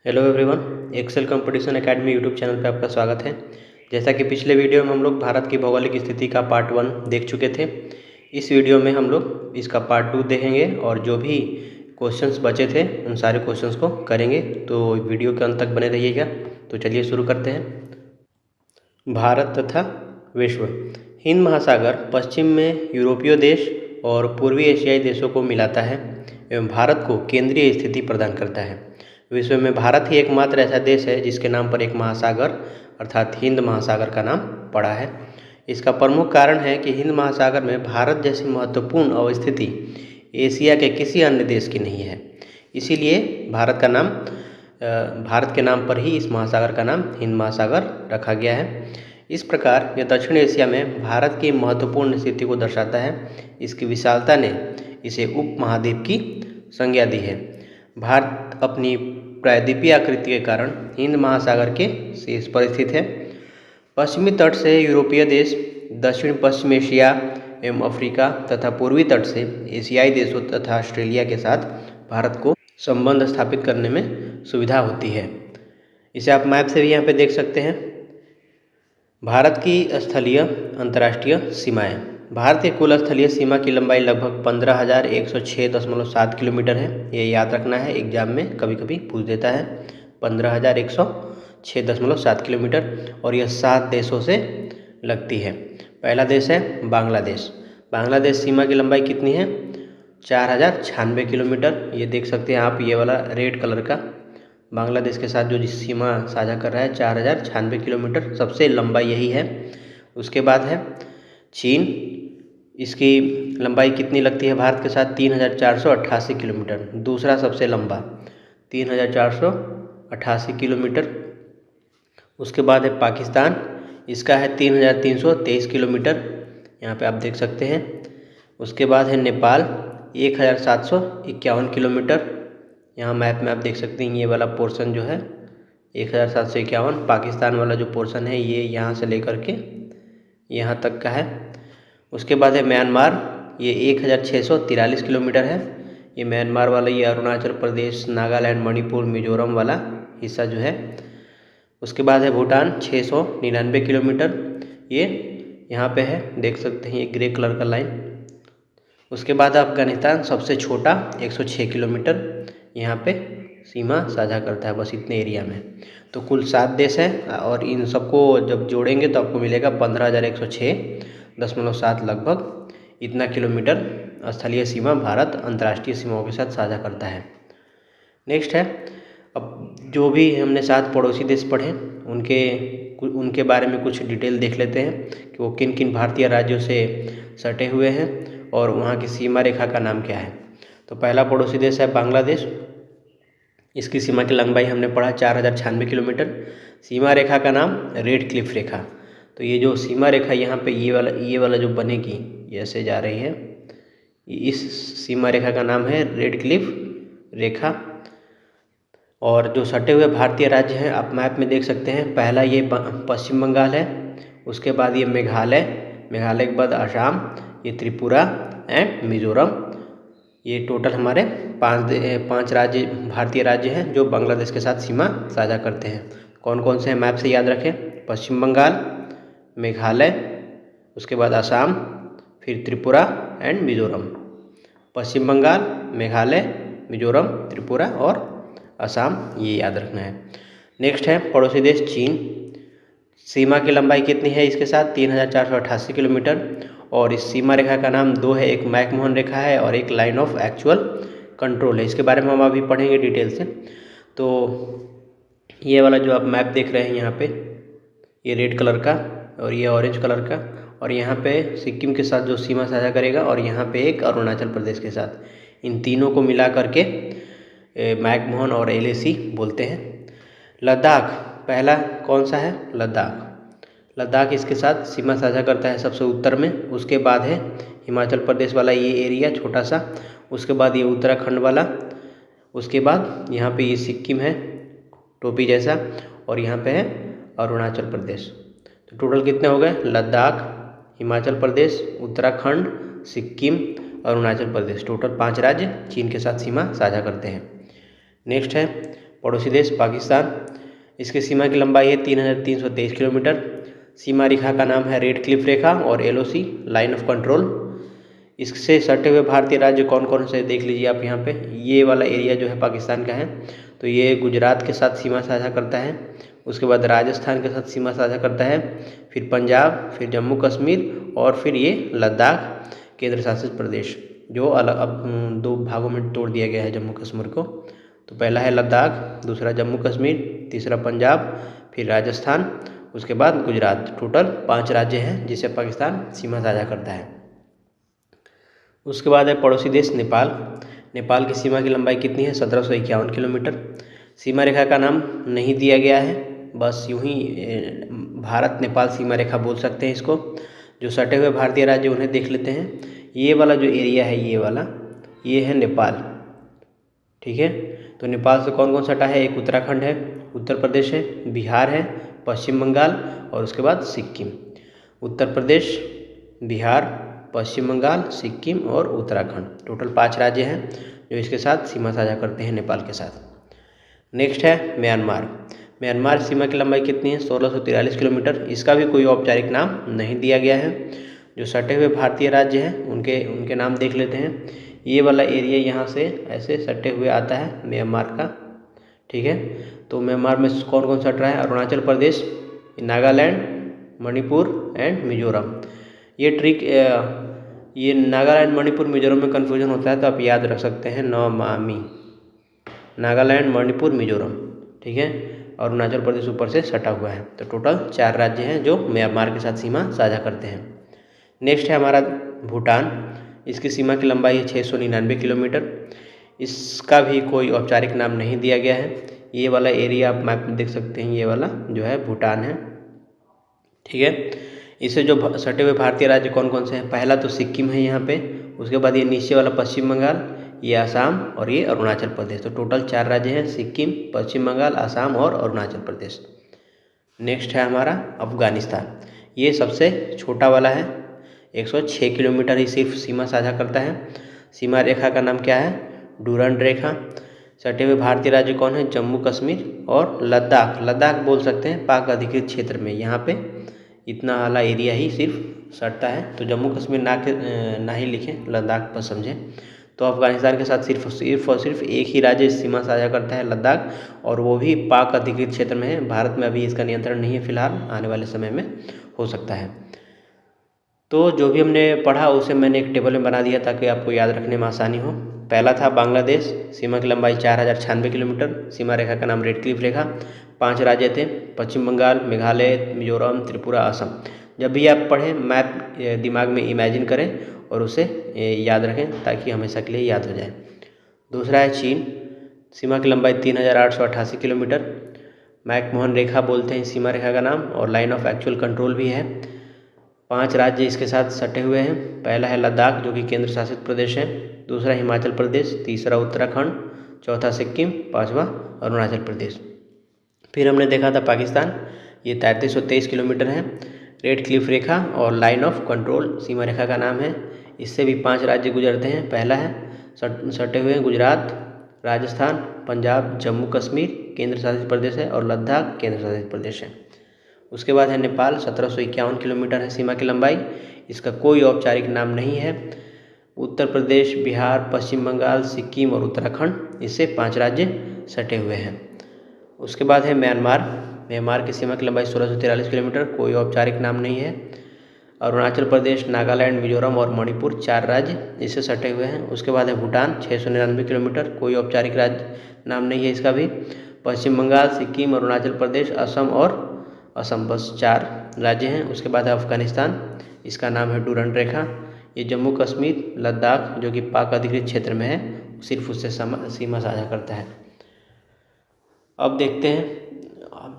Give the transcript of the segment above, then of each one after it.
Hello everyone, Excel Competition Academy YouTube channel पे आपका स्वागत है। जैसा कि पिछले वीडियो में हम लोग भारत की भौगोलिक स्थिति का पार्ट 1 देख चुके थे। इस वीडियो में हम लोग इसका पार्ट 2 देखेंगे और जो भी क्वेश्चंस बचे थे उन सारे क्वेश्चंस को करेंगे। तो वीडियो के अंत तक बने रहिएगा। तो चलिए शुरू करते हैं। भारत तथा विश्व। हिंद महासागर पश्चिम में यूरोपीय देश और पूर्वी एशियाई देशों को मिलाता है एवं भारत को केंद्रीय स्थिति प्रदान करता है। विश्व में भारत ही एकमात्र ऐसा देश है जिसके नाम पर एक महासागर अर्थात हिंद महासागर का नाम पड़ा है। इसका प्रमुख कारण है कि हिंद महासागर में भारत जैसी महत्वपूर्ण अवस्थिति एशिया के किसी अन्य देश की नहीं है। इसीलिए भारत के नाम पर ही इस महासागर का नाम हिंद महासागर रखा गया है। इस प्रकार यह दक्षिण एशिया में भारत की महत्वपूर्ण स्थिति को दर्शाता है। इसकी विशालता ने इसे उप महाद्वीप की संज्ञा दी है। भारत अपनी प्रायद्वीपीय आकृति के कारण हिंद महासागर के शीर्ष पर स्थित है। पश्चिमी तट से यूरोपीय देश, दक्षिण पश्चिम एशिया एवं अफ्रीका तथा पूर्वी तट से एशियाई देशों तथा ऑस्ट्रेलिया के साथ भारत को संबंध स्थापित करने में सुविधा होती है। इसे आप मैप से भी यहाँ पे देख सकते हैं। भारत की स्थलीय अंतर्राष्ट्रीय सीमाएं। भारत की कुल स्थलीय सीमा की लंबाई लगभग 15,106.7 किलोमीटर है। ये याद रखना है, एग्जाम में कभी कभी पूछ देता है। 15,106.7 किलोमीटर और यह 7 देशों से लगती है। पहला देश है बांग्लादेश। बांग्लादेश सीमा की लंबाई कितनी है? 4,096 किलोमीटर। ये देख सकते हैं आप, ये वाला रेड कलर का बांग्लादेश के साथ जो सीमा साझा कर रहा है 4,096 किलोमीटर, सबसे लंबा यही है। उसके बाद है चीन। इसकी लंबाई कितनी लगती है भारत के साथ? 3,488 किलोमीटर, दूसरा सबसे लंबा 3,488 किलोमीटर। उसके बाद है पाकिस्तान। इसका है 3,323 किलोमीटर, यहाँ पे आप देख सकते हैं। उसके बाद है नेपाल, 1,751 किलोमीटर। यहाँ मैप में आप देख सकते हैं, ये वाला पोर्शन जो है 1,751, पाकिस्तान वाला जो पोर्शन है ये यहाँ से लेकर के यहाँ तक का है। उसके बाद है म्यांमार, ये 1,643 किलोमीटर है। ये म्यांमार वाला, ये अरुणाचल प्रदेश, नागालैंड, मणिपुर, मिजोरम वाला हिस्सा जो है। उसके बाद है भूटान, 699 किलोमीटर। ये यहाँ पे है, देख सकते हैं ये ग्रे कलर का लाइन। उसके बाद अफगानिस्तान, सबसे छोटा, 106 किलोमीटर यहाँ पे सीमा साझा करता है, बस इतने एरिया में। तो कुल 7 देश हैं और इन सबको जब जोड़ेंगे तो आपको मिलेगा 15,106.7 लगभग इतना किलोमीटर स्थलीय सीमा भारत अंतर्राष्ट्रीय सीमाओं के साथ साझा करता है। नेक्स्ट है, अब जो भी हमने 7 पड़ोसी देश पढ़े उनके बारे में कुछ डिटेल देख लेते हैं कि वो किन किन भारतीय राज्यों से सटे हुए हैं और वहाँ की सीमा रेखा का नाम क्या है। तो पहला पड़ोसी देश है बांग्लादेश। इसकी सीमा की लंबाई हमने पढ़ा 4,096 किलोमीटर। सीमा रेखा का नाम रेड क्लिफ रेखा। तो ये जो सीमा रेखा यहाँ पे ये वाला जो बनेगी, ये ऐसे जा रही है, इस सीमा रेखा का नाम है रेड क्लिफ रेखा। और जो सटे हुए भारतीय राज्य हैं आप मैप में देख सकते हैं। पहला ये पश्चिम बंगाल है, उसके बाद ये मेघालय के बाद असम, ये त्रिपुरा एंड मिजोरम। ये टोटल हमारे 5 राज्य, भारतीय राज्य हैं जो बांग्लादेश के साथ सीमा साझा करते हैं। कौन कौन से हैं मैप से याद रखें? पश्चिम बंगाल, मेघालय, उसके बाद असम, फिर त्रिपुरा एंड मिजोरम। पश्चिम बंगाल, मेघालय, मिजोरम, त्रिपुरा और असम, ये याद रखना है। नेक्स्ट है पड़ोसी देश चीन। सीमा की लंबाई कितनी है इसके साथ? 3,488 किलोमीटर। और इस सीमा रेखा का नाम 2 है, एक मैकमोहन रेखा है और एक लाइन ऑफ एक्चुअल कंट्रोल है। इसके बारे में हम अभी पढ़ेंगे डिटेल से। तो ये वाला जो आप मैप देख रहे हैं यहाँ पे, ये रेड कलर का और ये ऑरेंज कलर का, और यहाँ पे सिक्किम के साथ जो सीमा साझा करेगा और यहाँ पे एक अरुणाचल प्रदेश के साथ, इन तीनों को मिला करके मैकमोहन और LAC बोलते हैं। लद्दाख पहला कौन सा है? लद्दाख इसके साथ सीमा साझा करता है सबसे उत्तर में। उसके बाद है हिमाचल प्रदेश वाला ये एरिया छोटा सा, उसके बाद ये उत्तराखंड वाला, उसके बाद यहाँ पे ये सिक्किम है टोपी जैसा, और यहाँ पे है अरुणाचल प्रदेश। तो टोटल कितने हो गए? लद्दाख, हिमाचल प्रदेश, उत्तराखंड, सिक्किम, अरुणाचल प्रदेश, टोटल 5 राज्य चीन के साथ सीमा साझा करते हैं। नेक्स्ट है पड़ोसी देश पाकिस्तान, इसकी सीमा की लंबाई है 3323 किलोमीटर। सीमा रेखा का नाम है रेड क्लिफ रेखा और LOC लाइन ऑफ कंट्रोल। इससे सटे हुए भारतीय राज्य कौन कौन से देख लीजिए आप यहाँ पे। ये वाला एरिया जो है पाकिस्तान का है, तो ये गुजरात के साथ सीमा साझा करता है, उसके बाद राजस्थान के साथ सीमा साझा करता है, फिर पंजाब, फिर जम्मू कश्मीर और फिर ये लद्दाख केंद्र शासित प्रदेश, जो अलग अब 2 भागों में तोड़ दिया गया है जम्मू कश्मीर को। तो पहला है लद्दाख, दूसरा जम्मू कश्मीर, तीसरा पंजाब, फिर राजस्थान, उसके बाद गुजरात। टोटल 5 राज्य हैं जिसे पाकिस्तान सीमा साझा करता है। उसके बाद है पड़ोसी देश नेपाल। नेपाल की सीमा की लंबाई कितनी है? 1751 किलोमीटर। सीमा रेखा का नाम नहीं दिया गया है, बस यूं ही भारत नेपाल सीमा रेखा बोल सकते हैं इसको। जो सटे हुए भारतीय राज्य उन्हें देख लेते हैं। ये वाला जो एरिया है, ये वाला, ये है नेपाल, ठीक है। तो नेपाल से कौन कौन सटा है? एक उत्तराखंड है, उत्तर प्रदेश है, बिहार है, पश्चिम बंगाल और उसके बाद सिक्किम। उत्तर प्रदेश, बिहार, पश्चिम बंगाल, सिक्किम और उत्तराखंड, टोटल 5 राज्य हैं जो इसके साथ सीमा साझा करते हैं नेपाल के साथ। नेक्स्ट है म्यांमार। म्यांमार सीमा की लंबाई कितनी है? 1643 किलोमीटर। इसका भी कोई औपचारिक नाम नहीं दिया गया है। जो सटे हुए भारतीय राज्य हैं उनके नाम देख लेते हैं। ये वाला एरिया यहाँ से ऐसे सटे हुए आता है म्यांमार का, ठीक है। तो म्यांमार में कौन कौन सट रहा है? अरुणाचल प्रदेश, नागालैंड, मणिपुर एंड मिजोरम। ये नागालैंड, मणिपुर, मिजोरम में कन्फ्यूजन होता है, तो आप याद रख सकते हैं नौमामी, नागालैंड, मणिपुर, मिजोरम, ठीक है। और अरुणाचल प्रदेश ऊपर से सटा हुआ है। तो टोटल 4 राज्य हैं जो म्यांमार के साथ सीमा साझा करते हैं। नेक्स्ट है हमारा भूटान। इसकी सीमा की लंबाई है 699 किलोमीटर। इसका भी कोई औपचारिक नाम नहीं दिया गया है। ये वाला एरिया आप मैप में देख सकते हैं, ये वाला जो है भूटान है, ठीक है। इससे जो सटे हुए भारतीय राज्य कौन कौन से हैं? पहला तो सिक्किम है यहाँ पे, उसके बाद ये नीचे वाला पश्चिम बंगाल, ये असम और ये अरुणाचल प्रदेश। तो टोटल 4 राज्य हैं, सिक्किम, पश्चिम बंगाल, असम और अरुणाचल प्रदेश। नेक्स्ट है हमारा अफगानिस्तान। ये सबसे छोटा वाला है, 106 किलोमीटर ही सिर्फ सीमा साझा करता है। सीमा रेखा का नाम क्या है? डूरंड रेखा। सटे हुए भारतीय राज्य कौन है? जम्मू कश्मीर और लद्दाख। लद्दाख बोल सकते हैं पाक अधिकृत क्षेत्र में, यहाँ पे इतना वाला एरिया ही सिर्फ सटता है। तो जम्मू कश्मीर ना ही लिखें, लद्दाख पर समझें। तो अफगानिस्तान के साथ सिर्फ और सिर्फ एक ही राज्य सीमा साझा करता है, लद्दाख, और वो भी पाक अधिकृत क्षेत्र में है। भारत में अभी इसका नियंत्रण नहीं है फिलहाल, आने वाले समय में हो सकता है। तो जो भी हमने पढ़ा उसे मैंने एक टेबल में बना दिया ताकि आपको याद रखने में आसानी हो। पहला था बांग्लादेश, सीमा की लंबाई 4096 किलोमीटर। सीमा रेखा का नाम रेड क्लिफ रेखा। 5 राज्य थे, पश्चिम बंगाल, मेघालय, मिजोरम, त्रिपुरा, असम। जब भी आप पढ़ें मैप दिमाग में इमेजिन करें और उसे याद रखें ताकि हमेशा के लिए याद हो जाए। दूसरा है चीन। सीमा की लंबाई 3888 किलोमीटर। मैकमोहन रेखा बोलते हैं सीमा रेखा का नाम, और लाइन ऑफ एक्चुअल कंट्रोल भी है। 5 राज्य इसके साथ सटे हुए हैं। पहला है लद्दाख जो कि केंद्र शासित प्रदेश है, दूसरा हिमाचल प्रदेश, तीसरा उत्तराखंड, चौथा सिक्किम, 5वां अरुणाचल प्रदेश। फिर हमने देखा था पाकिस्तान, ये 3323 किलोमीटर है। रेड क्लिफ रेखा और लाइन ऑफ कंट्रोल सीमा रेखा का नाम है। इससे भी 5 राज्य गुजरते हैं। पहला है सटे हुए गुजरात, राजस्थान, पंजाब, जम्मू कश्मीर केंद्र शासित प्रदेश है, और लद्दाख केंद्र शासित प्रदेश है। उसके बाद है नेपाल, 1751 किलोमीटर है सीमा की लंबाई। इसका कोई औपचारिक नाम नहीं है। उत्तर प्रदेश, बिहार, पश्चिम बंगाल, सिक्किम और उत्तराखंड, इससे 5 राज्य सटे हुए हैं। उसके बाद है म्यांमार। म्यांमार की सीमा की लंबाई 1643 किलोमीटर, कोई औपचारिक नाम नहीं है। अरुणाचल प्रदेश, नागालैंड, मिजोरम और मणिपुर 4 राज्य इससे सटे हुए हैं। उसके बाद है भूटान, 699 किलोमीटर, कोई औपचारिक राज्य नाम नहीं है इसका भी। पश्चिम बंगाल, सिक्किम, अरुणाचल प्रदेश, असम, बस 4 राज्य हैं। उसके बाद है अफगानिस्तान, इसका नाम है डूरंड रेखा। ये जम्मू कश्मीर, लद्दाख जो कि पाक अधिकृत क्षेत्र में है, सिर्फ उससे सीमा साझा करता है। अब देखते हैं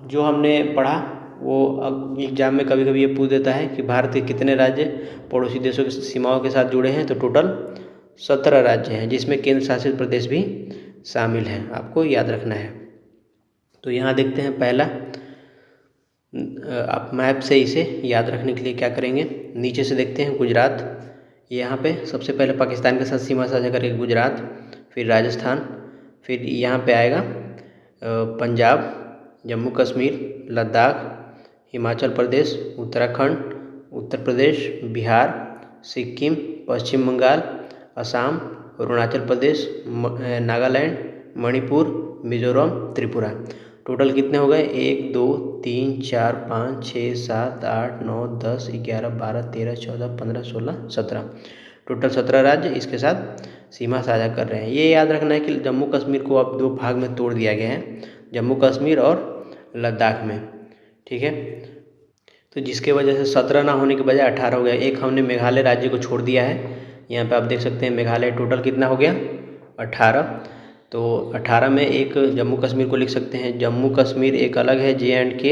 जो हमने पढ़ा वो अब एग्जाम में कभी कभी ये पूछ देता है कि भारत के कितने राज्य पड़ोसी देशों की सीमाओं के साथ जुड़े हैं। तो टोटल 17 राज्य हैं जिसमें केंद्र शासित प्रदेश भी शामिल हैं, आपको याद रखना है। तो यहाँ देखते हैं पहला, आप मैप से इसे याद रखने के लिए क्या करेंगे, नीचे से देखते हैं गुजरात। यहाँ पे सबसे पहले पाकिस्तान के साथ सीमा साझा करेगा गुजरात, फिर राजस्थान, फिर यहाँ पे आएगा पंजाब, जम्मू कश्मीर, लद्दाख, हिमाचल प्रदेश, उत्तराखंड, उत्तर प्रदेश, बिहार, सिक्किम, पश्चिम बंगाल, असम, अरुणाचल प्रदेश, नागालैंड, मणिपुर, मिजोरम, त्रिपुरा। टोटल कितने हो गए? 1 2 3 4 5 6 7 8 9 10 11 12 13 14 15 16 17। टोटल 17 राज्य इसके साथ सीमा साझा कर रहे हैं। ये याद रखना है कि जम्मू कश्मीर को अब 2 भाग में तोड़ दिया गया है, जम्मू कश्मीर और लद्दाख में। ठीक है, तो जिसके वजह से 17 ना होने के बजाय 18 हो गया। एक हमने मेघालय राज्य को छोड़ दिया है, यहाँ पे आप देख सकते हैं मेघालय टोटल कितना हो गया? 18। तो 18 में एक जम्मू कश्मीर को लिख सकते हैं। जम्मू कश्मीर एक अलग है, JNK,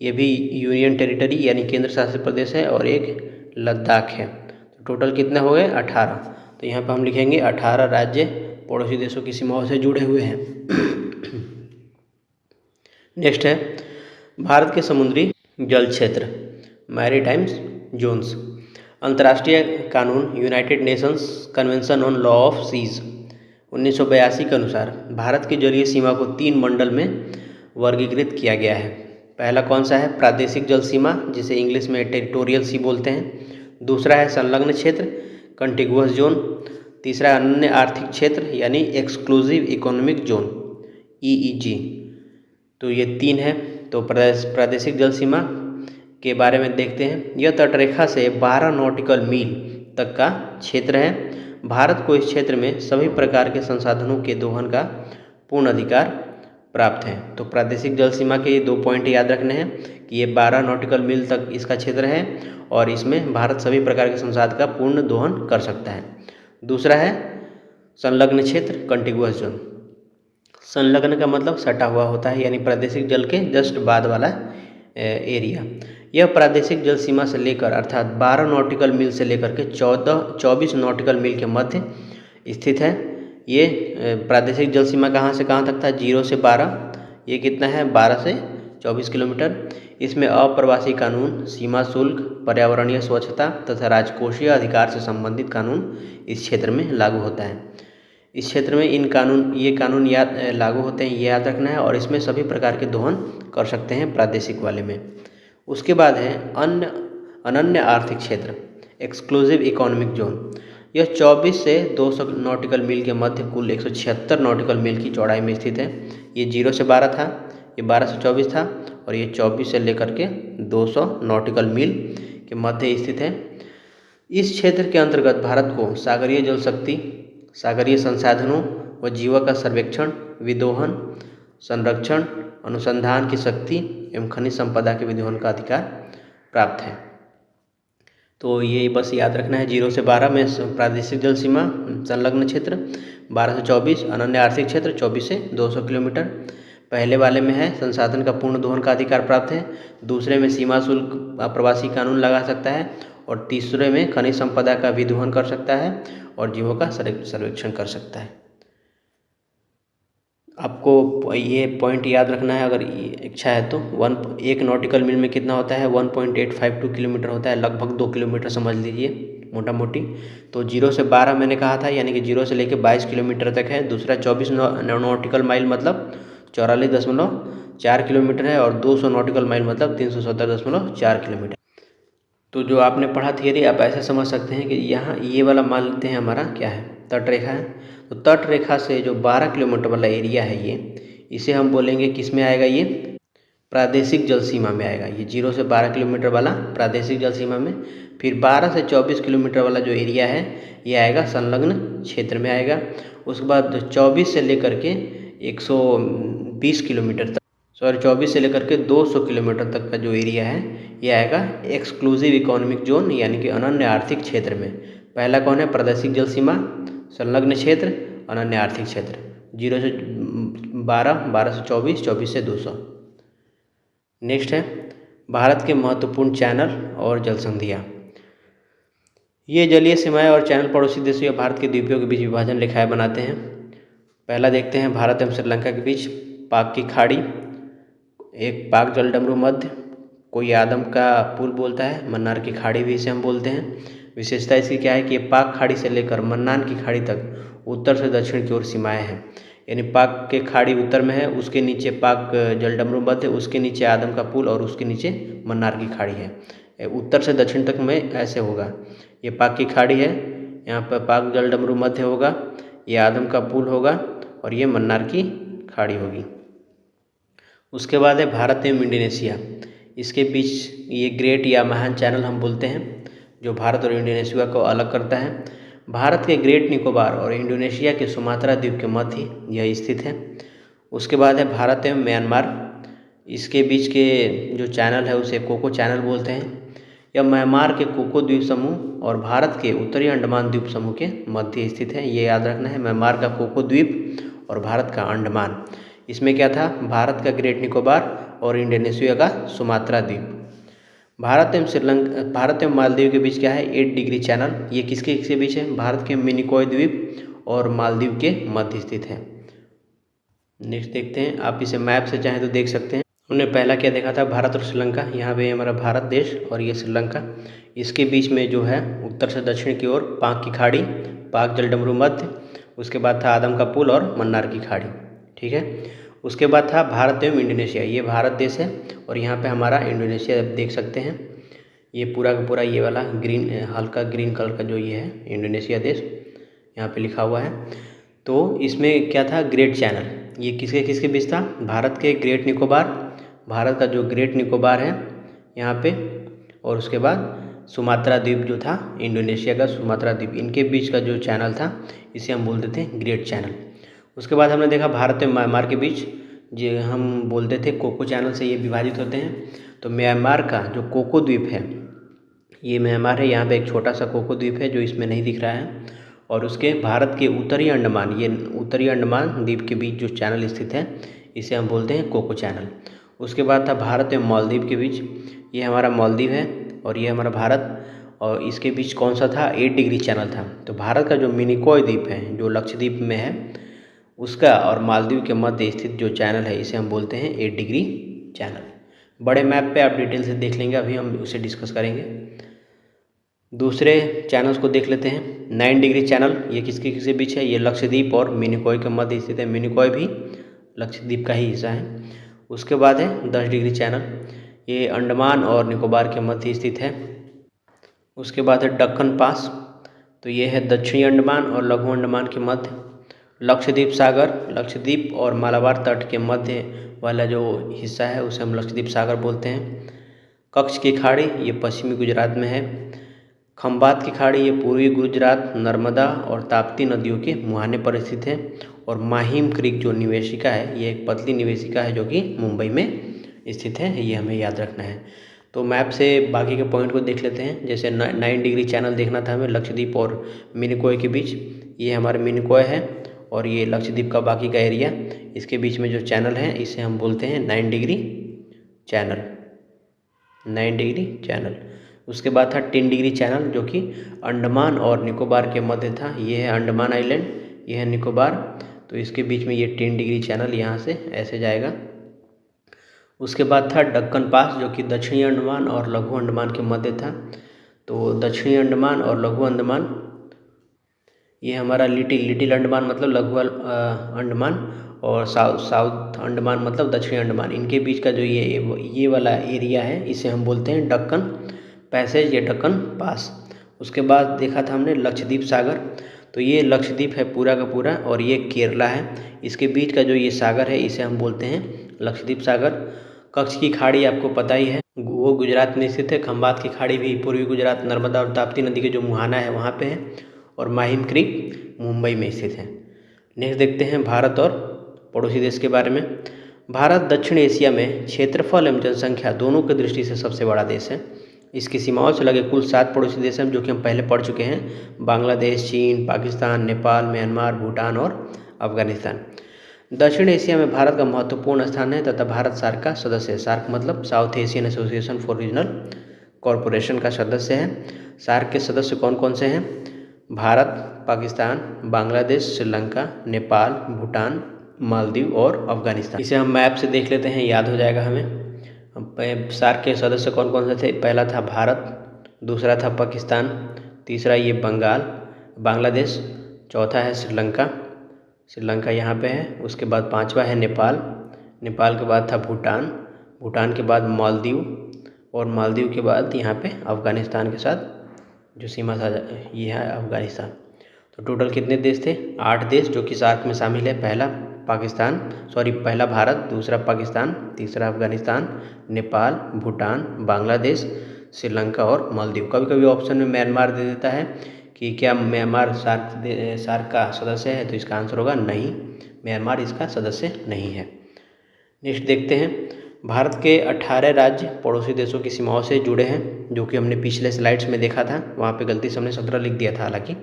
ये भी यूनियन टेरिटरी यानी केंद्र शासित प्रदेश है, और एक लद्दाख है। तो टोटल कितने हो गए? 18। तो यहाँ पर हम लिखेंगे 18 राज्य पड़ोसी देशों की सीमाओं से जुड़े हुए हैं। नेक्स्ट है भारत के समुद्री जल क्षेत्र, मैरीटाइम्स जोन्स। अंतर्राष्ट्रीय कानून United Nations Convention on law of seas 1982 के अनुसार भारत की जलीय सीमा को 3 मंडल में वर्गीकृत किया गया है। पहला कौन सा है? प्रादेशिक जल सीमा, जिसे इंग्लिश में टेरिटोरियल सी बोलते हैं। दूसरा है संलग्न क्षेत्र, कंटिगुअस जोन। तीसरा है अनन्य आर्थिक क्षेत्र यानी एक्सक्लूसिव इकोनॉमिक जोन, EEG। तो ये 3 है। तो प्रादेशिक जल सीमा के बारे में देखते हैं। यह तटरेखा से 12 नॉटिकल मील तक का क्षेत्र है। भारत को इस क्षेत्र में सभी प्रकार के संसाधनों के दोहन का पूर्ण अधिकार प्राप्त है। तो प्रादेशिक जल सीमा के 2 पॉइंट याद रखने हैं कि ये 12 नॉटिकल मील तक इसका क्षेत्र है और इसमें भारत सभी प्रकार के संसाधन का पूर्ण दोहन कर सकता है। दूसरा है संलग्न क्षेत्र, कंटिगुअस जोन। संलग्न का मतलब सटा हुआ होता है, यानी प्रादेशिक जल के जस्ट बाद वाला एरिया। यह प्रादेशिक जल सीमा से लेकर अर्थात 12 नॉटिकल मील से लेकर के 24 नॉटिकल मील के मध्य स्थित है। ये प्रादेशिक जल सीमा कहाँ से कहाँ तक था? 0 से 12। ये कितना है? 12 से 24 किलोमीटर। इसमें अप्रवासी कानून, सीमा शुल्क, पर्यावरणीय स्वच्छता तथा राजकोषीय अधिकार से संबंधित कानून इस क्षेत्र में लागू होता है। इस क्षेत्र में ये कानून लागू होते हैं, ये याद रखना है। और इसमें सभी प्रकार के दोहन कर सकते हैं प्रादेशिक वाले में। उसके बाद है अनन्य आर्थिक क्षेत्र, एक्सक्लूसिव इकोनॉमिक जोन। यह 24 से 200 नॉटिकल मील के मध्य कुल 176 नॉटिकल मील की चौड़ाई में स्थित है। ये 0 से 12 था, ये 12 से 24 था, और ये 24 से लेकर के 200 नॉटिकल मील के मध्य स्थित है। इस क्षेत्र के अंतर्गत भारत को सागरीय जल शक्ति, सागरीय संसाधनों व जीवों का सर्वेक्षण, विदोहन, संरक्षण, अनुसंधान की शक्ति एवं खनिज संपदा के विदोहन का अधिकार प्राप्त है। तो ये बस याद रखना है। 0 से 12 में प्रादेशिक जल सीमा, संलग्न क्षेत्र, 12 से 24 अनन्य आर्थिक क्षेत्र, 24 से 200 किलोमीटर। पहले वाले में है संसाधन का पूर्ण दोहन का अधिकार प्राप्त है। दूसरे में सीमा शुल्क अप्रवासी कानून लगा सकता है, और तीसरे में खनिज संपदा का विदोहन कर सकता है और जीवों का सर्वेक्षण कर सकता है। आपको ये पॉइंट याद रखना है अगर इच्छा है तो। 1 नॉटिकल मील में कितना होता है? 1.852 किलोमीटर होता है, लगभग 2 किलोमीटर समझ लीजिए मोटा मोटी। तो 0 से 12 मैंने कहा था, यानी कि 0 से लेकर 22 किलोमीटर तक है। दूसरा 24 नॉटिकल माइल मतलब 44.4 किलोमीटर है, और 200 नॉटिकल माइल मतलब 370.4 किलोमीटर। तो जो आपने पढ़ा थियरी, आप ऐसे समझ सकते हैं कि यहाँ ये वाला मान लेते हैं हमारा क्या है? तटरेखा है। तो तटरेखा से जो 12 किलोमीटर वाला एरिया है इसे हम बोलेंगे किस में आएगा? ये प्रादेशिक जल सीमा में आएगा। ये 0 से 12 किलोमीटर वाला प्रादेशिक जल सीमा में। फिर 12 से 24 किलोमीटर वाला जो एरिया है ये आएगा संलग्न क्षेत्र में आएगा। उसके बाद 24 से लेकर के 120 किलोमीटर तक, 24 से लेकर के 200 किलोमीटर तक का जो एरिया है ये आएगा एक्सक्लूसिव इकोनॉमिक जोन, यानी कि अनन्य आर्थिक क्षेत्र में। पहला कौन है? प्रादेशिक जल सीमा, संलग्न क्षेत्र, अनन्य आर्थिक क्षेत्र। 0 से 12, 12 से 24, 24 से 200। नेक्स्ट है भारत के महत्वपूर्ण चैनल और जल संधियाँ। ये जलीय सीमाएं और चैनल पड़ोसी देशों या भारत के द्वीपों के बीच विभाजन रेखाएं बनाते हैं। पहला देखते हैं भारत एवं श्रीलंका के बीच पाक की खाड़ी, एक पाक जलडमरू मध्य, कोई आदम का पुल बोलता है, मन्नार की खाड़ी भी इसे हम बोलते हैं। विशेषता इसकी क्या है कि ये पाक खाड़ी से लेकर मन्नार की खाड़ी तक उत्तर से दक्षिण की ओर सीमाएं हैं। यानी पाक के खाड़ी उत्तर में है, उसके नीचे पाक जलडमरू मध्य, उसके नीचे आदम का पुल और उसके नीचे मन्नार की खाड़ी है। उत्तर से दक्षिण तक में ऐसे होगा। ये पाक की खाड़ी है, यहाँ पर पाक जलडमरू मध्य होगा, ये आदम का पुल होगा और ये मन्नार की खाड़ी होगी। उसके बाद है भारत एवं इंडोनेशिया। इसके बीच ये ग्रेट या महान चैनल हम बोलते हैं, जो भारत और इंडोनेशिया को अलग करता है। भारत के ग्रेट निकोबार और इंडोनेशिया के सुमात्रा द्वीप के मध्य यह स्थित है। उसके बाद है भारत एवं म्यांमार। इसके बीच के जो चैनल है उसे कोको चैनल बोलते हैं। यह म्यांमार के कोको द्वीप समूह और भारत के उत्तरी अंडमान द्वीप समूह के मध्य स्थित है। ये याद रखना है, म्यांमार का कोको द्वीप और भारत का अंडमान। इसमें क्या था, भारत का ग्रेट निकोबार और इंडोनेशिया का सुमात्रा द्वीप। भारत एवं मालदीव के बीच क्या है, 8 डिग्री चैनल। ये किसके किसके बीच है, भारत के मिनिकॉय द्वीप और मालदीव के मध्य स्थित है। नेक्स्ट देखते हैं, आप इसे मैप से चाहें तो देख सकते हैं। हमने पहला क्या देखा था, भारत और श्रीलंका। यहाँ पे हमारा भारत देश और ये श्रीलंका। इसके बीच में जो है उत्तर से दक्षिण की ओर पाक की खाड़ी, पाक जलडमरू मध्य, उसके बाद था आदम का पुल और मन्नार की खाड़ी। ठीक है, उसके बाद था भारत एवं इंडोनेशिया। ये भारत देश है और यहाँ पे हमारा इंडोनेशिया देख सकते हैं। ये पूरा का पूरा ये वाला ग्रीन, हल्का ग्रीन कलर का जो ये है इंडोनेशिया देश यहाँ पे लिखा हुआ है। तो इसमें क्या था, ग्रेट चैनल। ये किसके किसके बीच था, भारत के ग्रेट निकोबार, भारत का जो ग्रेट निकोबार है यहाँ पे, और उसके बाद सुमात्रा द्वीप जो था, इंडोनेशिया का सुमात्रा द्वीप, इनके बीच का जो चैनल था इसे हम बोलते थे ग्रेट चैनल। उसके बाद हमने देखा भारत और म्यांमार के बीच, जो हम बोलते थे कोको चैनल से ये विभाजित होते हैं। तो म्यांमार का जो कोको द्वीप है, ये म्यांमार है, यहाँ पे एक छोटा सा कोको द्वीप है जो इसमें नहीं दिख रहा है, और उसके भारत के उत्तरी अंडमान, ये उत्तरी अंडमान द्वीप के बीच जो चैनल स्थित है इसे हम बोलते हैं कोको चैनल। उसके बाद था भारत एवं मालदीव के बीच, ये हमारा मालदीव है और ये हमारा भारत, और इसके बीच कौन सा था, 8 डिग्री चैनल था। तो भारत का जो मिनिकॉय द्वीप है जो लक्षद्वीप में है, उसका और मालदीव के मध्य स्थित जो चैनल है इसे हम बोलते हैं 8 डिग्री चैनल। बड़े मैप पे आप डिटेल से देख लेंगे, अभी हम उसे डिस्कस करेंगे। दूसरे चैनल्स को देख लेते हैं। 9 डिग्री चैनल, ये किसके किसके बीच है, ये लक्षद्वीप और मिनिकॉय के मध्य स्थित है। मिनिकॉय भी लक्षद्वीप का ही हिस्सा है। उसके बाद है 10 डिग्री चैनल, ये अंडमान और निकोबार के मध्य स्थित है। उसके बाद है दक्कन पास, तो ये है दक्षिणी अंडमान और लघु अंडमान के मध्य। लक्षद्वीप सागर, लक्षद्वीप और मालाबार तट के मध्य वाला जो हिस्सा है उसे हम लक्षद्वीप सागर बोलते हैं। कच्छ की खाड़ी, ये पश्चिमी गुजरात में है। खंबात की खाड़ी, ये पूर्वी गुजरात, नर्मदा और ताप्ती नदियों के मुहाने पर स्थित है। और माहिम क्रीक जो निवेशिका है, ये एक पतली निवेशिका है जो कि मुंबई में स्थित है, ये हमें याद रखना है। तो मैप से बाकी के पॉइंट को देख लेते हैं। जैसे 9 डिग्री चैनल देखना था हमें लक्षद्वीप और मिनिकॉय के बीच, ये हमारा मिनिकॉय है और ये लक्षद्वीप का बाकी का एरिया, इसके बीच में जो चैनल है इसे हम बोलते हैं 9 डिग्री चैनल, 9 डिग्री चैनल। उसके बाद था 10 डिग्री चैनल जो कि अंडमान और निकोबार के मध्य था। ये है अंडमान आइलैंड, ये है निकोबार, तो इसके बीच में ये 10 डिग्री चैनल यहाँ से ऐसे जाएगा। उसके बाद था दक्कन पास जो कि दक्षिणी अंडमान और लघु अंडमान के मध्य था। तो दक्षिणी अंडमान और लघु अंडमान, ये हमारा लिटिल अंडमान मतलब लघु अंडमान, और साउथ अंडमान मतलब दक्षिणी अंडमान, इनके बीच का जो ये वाला एरिया है इसे हम बोलते हैं दक्कन पैसेज या दक्कन पास। उसके बाद देखा था हमने लक्षद्वीप सागर, तो ये लक्षद्वीप है पूरा का पूरा और ये केरला है, इसके बीच का जो ये सागर है इसे हम बोलते हैं लक्षद्वीप सागर। कच्छ की खाड़ी आपको पता ही है, वो गुजरात में स्थित है। खंबात की खाड़ी भी पूर्वी गुजरात, नर्मदा और ताप्ती नदी के जो मुहाना है वहाँ पे है। और माहिम क्रीक मुंबई में स्थित है। नेक्स्ट देखते हैं भारत और पड़ोसी देश के बारे में। भारत दक्षिण एशिया में क्षेत्रफल एवं जनसंख्या दोनों की दृष्टि से सबसे बड़ा देश है। इसकी सीमाओं से लगे कुल 7 पड़ोसी देश हैं जो कि हम पहले पढ़ चुके हैं, बांग्लादेश, चीन, पाकिस्तान, नेपाल, म्यांमार, भूटान और अफगानिस्तान। दक्षिण एशिया में भारत का महत्वपूर्ण स्थान है तथा भारत सार्क का सदस्य है। सार्क मतलब south Asian association for regional corporation का सदस्य है। सार्क के सदस्य कौन कौन से हैं, भारत, पाकिस्तान, बांग्लादेश, श्रीलंका, नेपाल, भूटान, मालदीव और अफगानिस्तान। इसे हम मैप से देख लेते हैं, याद हो जाएगा हमें। सार्क के सदस्य कौन कौन से थे, पहला था भारत, दूसरा था पाकिस्तान, तीसरा ये बांग्लादेश, चौथा है श्रीलंका, श्रीलंका यहाँ पे है। उसके बाद 5वां है नेपाल, नेपाल के बाद था भूटान, भूटान के बाद मालदीव, और मालदीव के बाद यहाँ पे अफ़गानिस्तान के साथ जो सीमा साझा ये है अफ़गानिस्तान। तो टोटल कितने देश थे? 8 देश, जो कि सार्क में शामिल है। पहला भारत, दूसरा पाकिस्तान, तीसरा अफ़गानिस्तान, नेपाल, भूटान, बांग्लादेश, श्रीलंका और मालदीव। कभी कभी ऑप्शन में म्यांमार दे देता है कि क्या म्यांमार सार्क का सदस्य है, तो इसका आंसर होगा नहीं, म्यांमार इसका सदस्य नहीं है। नेक्स्ट देखते हैं, भारत के 18 राज्य पड़ोसी देशों की सीमाओं से जुड़े हैं, जो कि हमने पिछले स्लाइड्स में देखा था, वहाँ पे गलती से हमने 17 लिख दिया था हालांकि।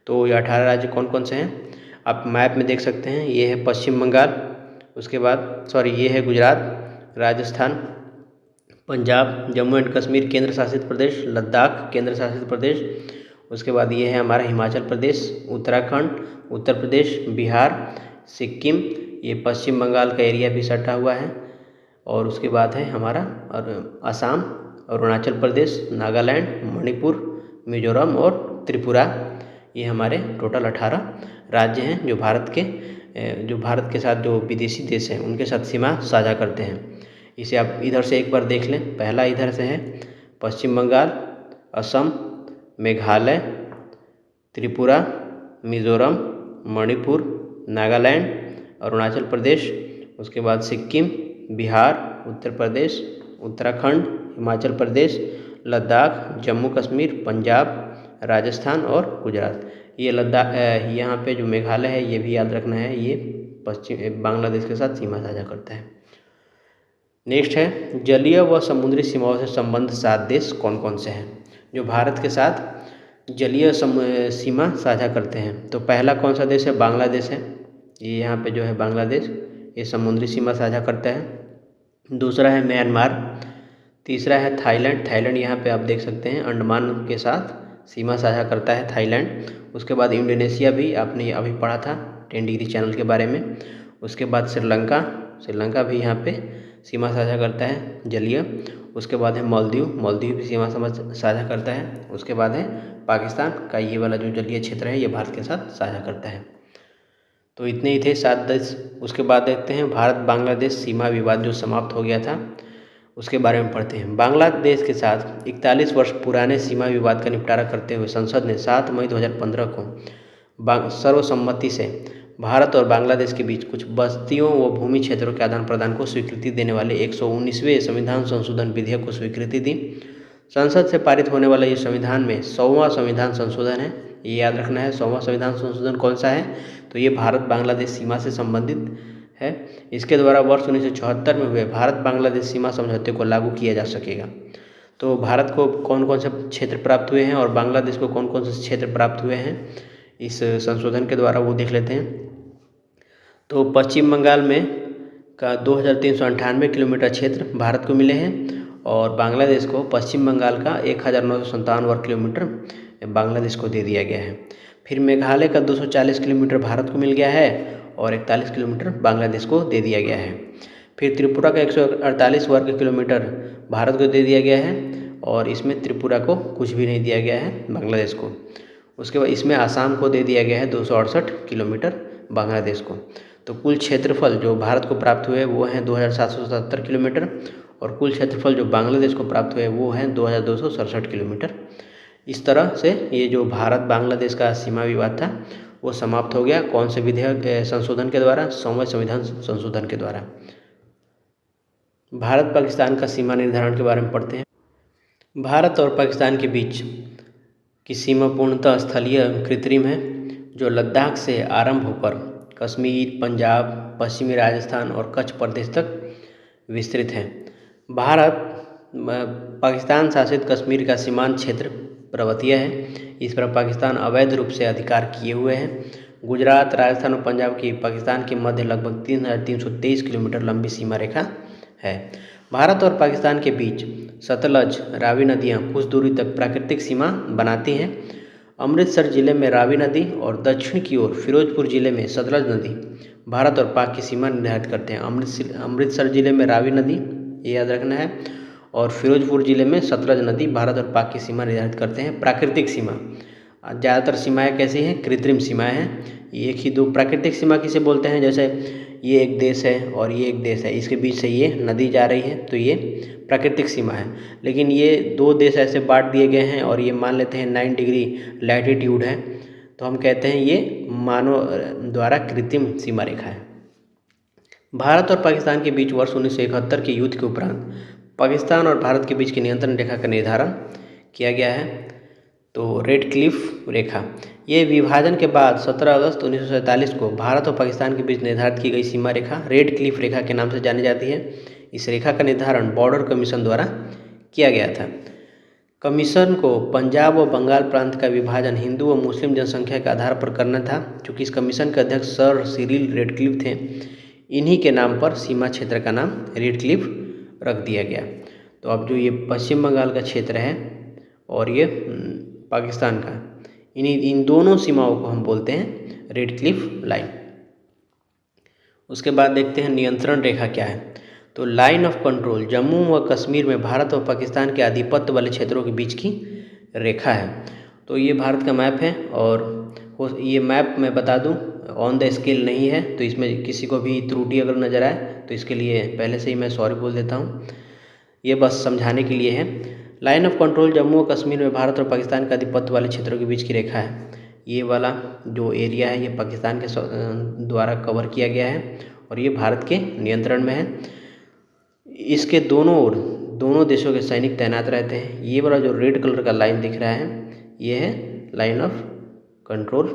तो ये 18 राज्य कौन कौन से हैं आप मैप में देख सकते हैं। ये है पश्चिम बंगाल, उसके बाद ये है गुजरात, राजस्थान, पंजाब, जम्मू एंड कश्मीर केंद्र शासित प्रदेश, लद्दाख केंद्र शासित प्रदेश, उसके बाद ये है हमारा हिमाचल प्रदेश, उत्तराखंड, उत्तर प्रदेश, बिहार, सिक्किम, ये पश्चिम बंगाल का एरिया भी सटा हुआ है, और उसके बाद है हमारा असम, अरुणाचल प्रदेश, नागालैंड, मणिपुर, मिजोरम और त्रिपुरा। ये हमारे टोटल 18 राज्य हैं जो भारत के साथ जो विदेशी देश हैं उनके साथ सीमा साझा करते हैं। इसे आप इधर से एक बार देख लें। पहला इधर से है पश्चिम बंगाल, असम, मेघालय, त्रिपुरा, मिजोरम, मणिपुर, नागालैंड, अरुणाचल प्रदेश, उसके बाद सिक्किम, बिहार, उत्तर प्रदेश, उत्तराखंड, हिमाचल प्रदेश, लद्दाख, जम्मू कश्मीर, पंजाब, राजस्थान और गुजरात। ये लद्दाख यहाँ पे जो मेघालय है ये भी याद रखना है, ये पश्चिम बांग्लादेश के साथ सीमा साझा करता है। नेक्स्ट है, जलीय व समुद्री सीमाओं से संबंध 7 देश कौन कौन से हैं जो भारत के साथ जलीय सीमा साझा करते हैं। तो पहला कौन सा देश है? बांग्लादेश है। ये यहाँ पे जो है बांग्लादेश, ये समुद्री सीमा साझा करता है। दूसरा है म्यांमार, तीसरा है थाईलैंड, थाईलैंड यहाँ पे आप देख सकते हैं अंडमान के साथ सीमा साझा करता है थाईलैंड। उसके बाद इंडोनेशिया भी आपने अभी पढ़ा था 10 डिग्री चैनल के बारे में। उसके बाद श्रीलंका, श्रीलंका भी यहाँ पे सीमा साझा करता है जलीय। उसके बाद है मालदीव, मालदीव भी सीमा साझा करता है। उसके बाद है पाकिस्तान का ये वाला जो जलीय क्षेत्र है ये भारत के साथ साझा करता है। तो इतने ही थे 7 देश। उसके बाद देखते हैं भारत बांग्लादेश सीमा विवाद जो समाप्त हो गया था उसके बारे में पढ़ते हैं। बांग्लादेश के साथ 41 वर्ष पुराने सीमा विवाद का निपटारा करते हुए संसद ने 7 मई 2015 को सर्वसम्मति से भारत और बांग्लादेश के बीच कुछ बस्तियों व भूमि क्षेत्रों के आदान प्रदान को स्वीकृति देने वाले 119वें संविधान संशोधन विधेयक को स्वीकृति दी। संसद से पारित होने वाला ये संविधान में 100वां संविधान संशोधन है। ये याद रखना है 100वां संविधान संशोधन कौन सा है, तो ये भारत बांग्लादेश सीमा से संबंधित है। इसके द्वारा वर्ष 1974 में हुए भारत बांग्लादेश सीमा समझौते को लागू किया जा सकेगा। तो भारत को कौन कौन से क्षेत्र प्राप्त हुए हैं और बांग्लादेश को कौन कौन से क्षेत्र प्राप्त हुए हैं इस संशोधन के द्वारा, वो देख लेते हैं। तो पश्चिम बंगाल में का 2398 किलोमीटर क्षेत्र भारत को मिले हैं और बांग्लादेश को पश्चिम बंगाल का 1957 वर्ग किलोमीटर बांग्लादेश को दे दिया गया है। फिर मेघालय का 240 किलोमीटर भारत को मिल गया है और 41 किलोमीटर बांग्लादेश को दे दिया गया है। फिर त्रिपुरा का 148 वर्ग किलोमीटर भारत को दे दिया गया है और इसमें त्रिपुरा को कुछ भी नहीं दिया गया है बांग्लादेश को। उसके बाद इसमें आसाम को दे दिया गया है 268 किलोमीटर बांग्लादेश को। तो कुल क्षेत्रफल जो भारत को प्राप्त हुए वो हैं 2777 किलोमीटर और कुल क्षेत्रफल जो बांग्लादेश को प्राप्त हुए वो हैं 2267 किलोमीटर। इस तरह से ये जो भारत बांग्लादेश का सीमा विवाद था वो समाप्त हो गया। कौन से विधेयक संशोधन के द्वारा? 100वें संविधान संशोधन के द्वारा। भारत पाकिस्तान का सीमा निर्धारण के बारे में पढ़ते हैं। भारत और पाकिस्तान के बीच की सीमा पूर्णतः स्थलीय कृत्रिम है जो लद्दाख से आरंभ होकर कश्मीर, पंजाब, पश्चिमी राजस्थान और कच्छ प्रदेश तक विस्तृत है। भारत पाकिस्तान शासित कश्मीर का सीमांत क्षेत्र पर्वतीय है। इस पर पाकिस्तान अवैध रूप से अधिकार किए हुए हैं। गुजरात, राजस्थान और पंजाब की पाकिस्तान के मध्य लगभग 3323 किलोमीटर लंबी सीमा रेखा है। भारत और पाकिस्तान के बीच सतलज, रावी नदियाँ कुछ दूरी तक प्राकृतिक सीमा बनाती हैं। अमृतसर जिले में रावी नदी और दक्षिण की ओर फिरोजपुर जिले में सतलज नदी भारत और पाक की सीमा निर्धारित करते हैं। अमृतसर जिले में रावी नदी, ये याद रखना है, और फिरोजपुर जिले में सतलज नदी भारत और पाक की सीमा निर्धारित करते हैं, प्राकृतिक सीमा। ज़्यादातर सीमाएं कैसी हैं? कृत्रिम सीमाएं हैं। एक ही दो प्राकृतिक सीमा किसे बोलते हैं? जैसे ये एक देश है और ये एक देश है, इसके बीच से ये नदी जा रही है तो ये प्राकृतिक सीमा है। लेकिन ये दो देश ऐसे बांट दिए गए हैं और ये मान लेते हैं 9 डिग्री लैटिट्यूड है, तो हम कहते हैं ये मानव द्वारा कृत्रिम सीमा रेखा है। भारत और पाकिस्तान के बीच वर्ष 1971 के युद्ध के उपरांत पाकिस्तान और भारत के बीच की नियंत्रण रेखा का निर्धारण किया गया है। तो रेड क्लिफ रेखा, ये विभाजन के बाद 17 अगस्त 1947 को भारत और पाकिस्तान के बीच निर्धारित की गई सीमा रेखा रेड क्लिफ रेखा के नाम से जानी जाती है। इस रेखा का निर्धारण बॉर्डर कमीशन द्वारा किया गया था। कमीशन को पंजाब और बंगाल प्रांत का विभाजन हिंदू और मुस्लिम जनसंख्या के आधार पर करना था। चूँकि इस कमीशन के अध्यक्ष सर सिरिल रेडक्लिफ थे, इन्हीं के नाम पर सीमा क्षेत्र का नाम रेड क्लिफ रख दिया गया। तो अब जो ये पश्चिम बंगाल का क्षेत्र है और ये पाकिस्तान का, इन दोनों सीमाओं को हम बोलते हैं रेड क्लिफ लाइन। उसके बाद देखते हैं नियंत्रण रेखा क्या है। तो लाइन ऑफ कंट्रोल जम्मू व कश्मीर में भारत और पाकिस्तान के आधिपत्य वाले क्षेत्रों के बीच की रेखा है। तो ये भारत का मैप है और ये मैप मैं बता दूं ऑन द स्केल नहीं है, तो इसमें किसी को भी त्रुटि अगर नज़र आए तो इसके लिए पहले से ही मैं सॉरी बोल देता हूँ। ये बस समझाने के लिए है। लाइन ऑफ कंट्रोल जम्मू और कश्मीर में भारत और पाकिस्तान के आधिपत्य वाले क्षेत्रों के बीच की रेखा है। ये वाला जो एरिया है ये पाकिस्तान के द्वारा कवर किया गया है और ये भारत के नियंत्रण में है। इसके दोनों ओर दोनों देशों के सैनिक तैनात रहते हैं। ये वाला जो रेड कलर का लाइन दिख रहा है ये है लाइन ऑफ कंट्रोल,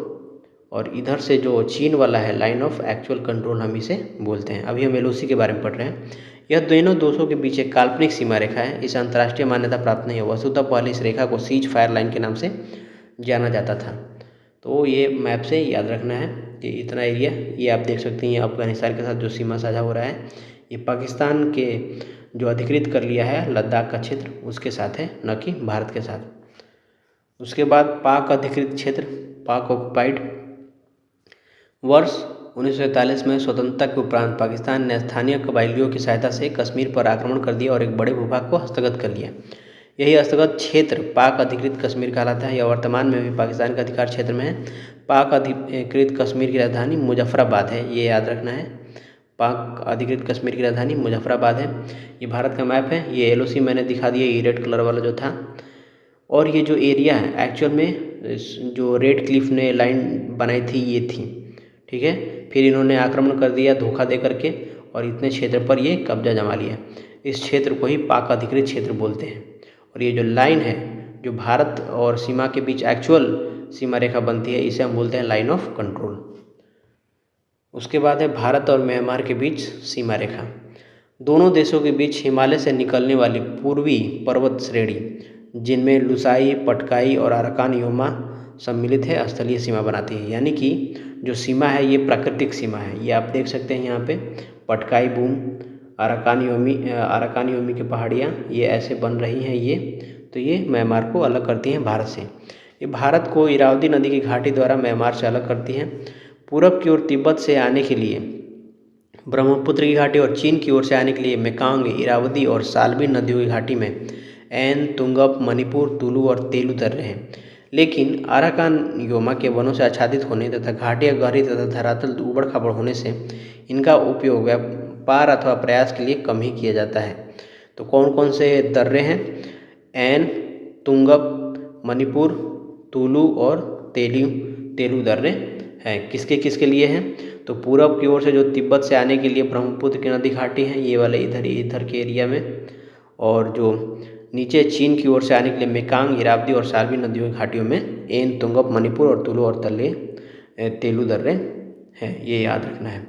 और इधर से जो चीन वाला है लाइन ऑफ एक्चुअल कंट्रोल हम इसे बोलते हैं। अभी हम LOC के बारे में पढ़ रहे हैं। यह दोनों देशों के बीच एक काल्पनिक सीमा रेखा है। इसे अंतर्राष्ट्रीय मान्यता प्राप्त नहीं है। वस्तुतः पहले इस रेखा को सीज फायर लाइन के नाम से जाना जाता था। तो ये मैप से याद रखना है कि इतना एरिया ये आप देख सकते हैं अफगानिस्तान के साथ जो सीमा साझा हो रहा है ये पाकिस्तान के जो अधिकृत कर लिया है लद्दाख का क्षेत्र उसके साथ है, न कि भारत के साथ। उसके बाद पाक अधिकृत क्षेत्र, पाक ऑक्युपाइड। वर्ष 1947 में स्वतंत्रता के उपरांत पाकिस्तान ने स्थानीय कबाइलियों की सहायता से कश्मीर पर आक्रमण कर दिया और एक बड़े भूभाग को हस्तगत कर लिया। यही हस्तगत क्षेत्र पाक अधिकृत कश्मीर कहलाता है। यह वर्तमान में भी पाकिस्तान के अधिकार क्षेत्र में है। पाक अधिकृत कश्मीर की राजधानी मुजफ्फराबाद है, ये याद रखना है। पाक अधिकृत कश्मीर की राजधानी मुजफ्फराबाद है। ये भारत का मैप है। ये LOC मैंने दिखा दिया, ये रेड कलर वाला जो था। और ये जो एरिया है एक्चुअल में जो रेड क्लिफ ने लाइन बनाई थी ये थी, ठीक है। फिर इन्होंने आक्रमण कर दिया धोखा दे करके और इतने क्षेत्र पर ये कब्जा जमा लिया। इस क्षेत्र को ही पाक अधिकृत क्षेत्र बोलते हैं। और ये जो लाइन है जो भारत और सीमा के बीच एक्चुअल सीमा रेखा बनती है इसे हम बोलते हैं लाइन ऑफ कंट्रोल। उसके बाद है भारत और म्यांमार के बीच सीमा रेखा। दोनों देशों के बीच हिमालय से निकलने वाली पूर्वी पर्वत श्रेणी जिनमें लुसाई, पटकाई और अराकान योमा सम्मिलित है स्थलीय सीमा बनाती है। यानी कि जो सीमा है ये प्राकृतिक सीमा है। ये आप देख सकते हैं यहाँ पे पटकाई बूम, अराकान योमी की पहाड़ियाँ ये ऐसे बन रही हैं ये, तो ये म्यांमार को अलग करती हैं भारत से। ये भारत को इरावदी नदी की घाटी द्वारा म्यांमार से अलग करती हैं। पूरब की ओर तिब्बत से आने के लिए ब्रह्मपुत्र की घाटी और चीन की ओर से आने के लिए मेकांग, इरावदी और साल्वी नदियों की घाटी में एन, तुंगप, मणिपुर, तुलु और तेलु दर्रे हैं। लेकिन अराकान योमा के वनों से आच्छादित होने तथा घाटियाँ गहरी तथा धरातल ऊबड़ खाबड़ होने से इनका उपयोग व्यापार अथवा प्रयास के लिए कम ही किया जाता है। तो कौन कौन से दर्रे हैं? एन, तुंगप, मणिपुर, तुलु और तेलु दर्रे हैं। किसके किसके लिए हैं? तो पूरब की ओर से जो तिब्बत से आने के लिए ब्रह्मपुत्र की नदी घाटी है ये वाले इधर के एरिया में, और जो नीचे चीन की ओर से आने के लिए मेकांग, इरावदी और साल्वी नदियों की घाटियों में एन, तुंगप, मणिपुर और तुलु और तेलु दर्रे हैं। ये याद रखना है।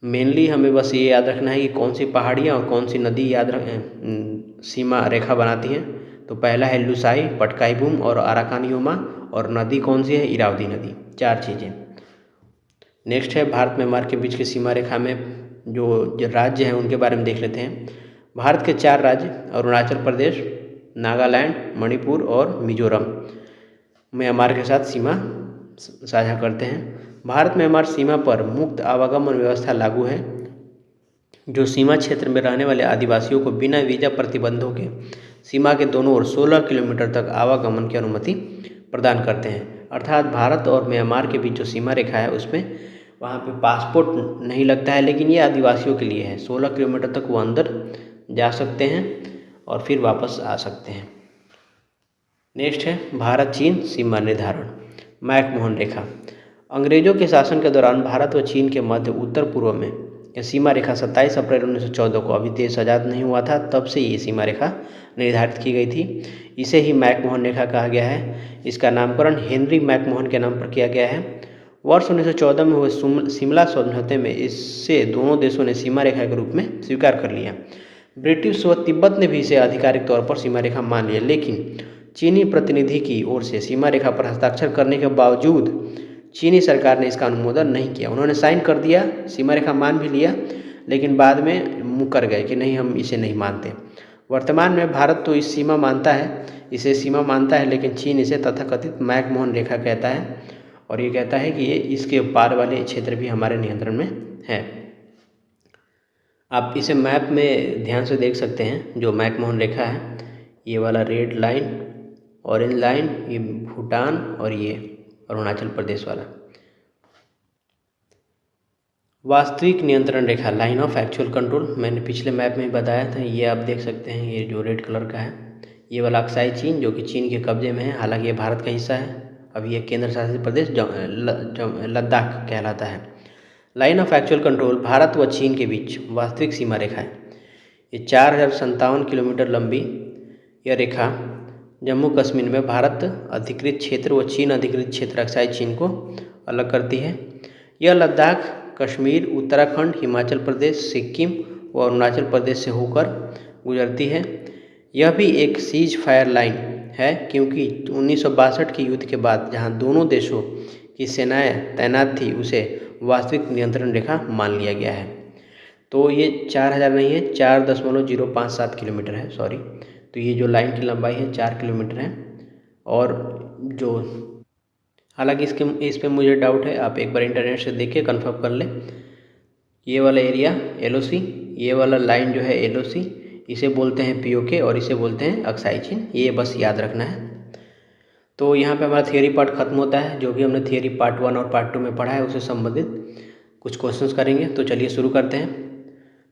मेनली हमें बस ये याद रखना है कि कौन सी पहाड़ियाँ और कौन सी नदी सीमा रेखा बनाती हैं। तो पहला है लुसाई, पटकाई बूम और अराकान योमा, और नदी कौन सी है? इरावदी नदी। 4 चीज़ें। नेक्स्ट है भारत म्यांमार के बीच की सीमा रेखा में जो राज्य हैं उनके बारे में देख लेते हैं। भारत के 4 राज्य अरुणाचल प्रदेश, नागालैंड, मणिपुर और मिजोरम म्यांमार के साथ सीमा साझा करते हैं। भारत म्यांमार सीमा पर मुक्त आवागमन व्यवस्था लागू है। जो सीमा क्षेत्र में रहने वाले आदिवासियों को बिना वीजा प्रतिबंधों के सीमा के दोनों ओर 16 किलोमीटर तक आवागमन की अनुमति प्रदान करते हैं। अर्थात भारत और म्यांमार के बीच जो सीमा रेखा है उसमें वहाँ पे पासपोर्ट नहीं लगता है, लेकिन ये आदिवासियों के लिए है। 16 किलोमीटर तक वो अंदर जा सकते हैं और फिर वापस आ सकते हैं। नेक्स्ट है भारत चीन सीमा निर्धारण, मैकमोहन रेखा। अंग्रेजों के शासन के दौरान भारत व चीन के मध्य उत्तर पूर्व में यह सीमा रेखा 27 अप्रैल 1914 को, अभी देश आज़ाद नहीं हुआ था तब से ये सीमा रेखा निर्धारित की गई थी। इसे ही मैकमोहन रेखा कहा गया है। इसका नामकरण हेनरी मैकमोहन के नाम पर किया गया है। वर्ष 1914 में हुए शिमला समझौते में इससे दोनों देशों ने सीमा रेखा के रूप में स्वीकार कर लिया। ब्रिटिश व तिब्बत ने भी इसे आधिकारिक तौर पर सीमा रेखा मान लिया, लेकिन चीनी प्रतिनिधि की ओर से सीमा रेखा पर हस्ताक्षर करने के बावजूद चीनी सरकार ने इसका अनुमोदन नहीं किया। उन्होंने साइन कर दिया, सीमा रेखा मान भी लिया, लेकिन बाद में मुकर गए कि नहीं, हम इसे नहीं मानते। वर्तमान में भारत तो इस सीमा मानता है, इसे सीमा मानता है, लेकिन चीन इसे तथाकथित मैकमोहन रेखा कहता है और ये कहता है कि ये इसके पार वाले क्षेत्र भी हमारे नियंत्रण में है। आप इसे मैप में ध्यान से देख सकते हैं। जो मैकमोहन रेखा है, ये वाला रेड लाइन, ऑरेंज लाइन, ये भूटान और ये अरुणाचल प्रदेश वाला। वास्तविक नियंत्रण रेखा, लाइन ऑफ एक्चुअल कंट्रोल, मैंने पिछले मैप में बताया था। ये आप देख सकते हैं, ये जो रेड कलर का है, ये वाला अक्साई चीन जो कि चीन के कब्जे में है। हालांकि ये भारत का हिस्सा है। अभी ये केंद्र शासित प्रदेश लद्दाख कहलाता है। Line of actual control Bharat व चीन के बीच वास्तविक सीमा रेखा है। ये 4057 किलोमीटर लंबी यह रेखा जम्मू कश्मीर में भारत अधिकृत क्षेत्र व चीन अधिकृत क्षेत्र अक्साई चीन को अलग करती है। यह लद्दाख, कश्मीर, उत्तराखंड, हिमाचल प्रदेश, सिक्किम व अरुणाचल प्रदेश से होकर गुजरती है। यह भी एक सीज फायर लाइन है, क्योंकि 1962 के युद्ध के बाद जहां दोनों देशों की सेनाएं तैनात थी उसे वास्तविक नियंत्रण रेखा मान लिया गया है। तो ये 4000 नहीं है, 4.057 किलोमीटर है, सॉरी। तो ये जो लाइन की लंबाई है 4 किलोमीटर है। और जो हालांकि इस पे मुझे डाउट है, आप एक बार इंटरनेट से देख के कन्फर्म कर लें। ये वाला एरिया LOC, ये वाला लाइन जो है LOC, इसे बोलते हैं POK और इसे बोलते हैं अक्साई चीन। ये बस याद रखना है। तो यहाँ पे हमारा थियोरी पार्ट खत्म होता है। जो भी हमने थियोरी पार्ट 1 और पार्ट 2 में पढ़ा है उससे संबंधित कुछ क्वेश्चंस करेंगे। तो चलिए शुरू करते हैं।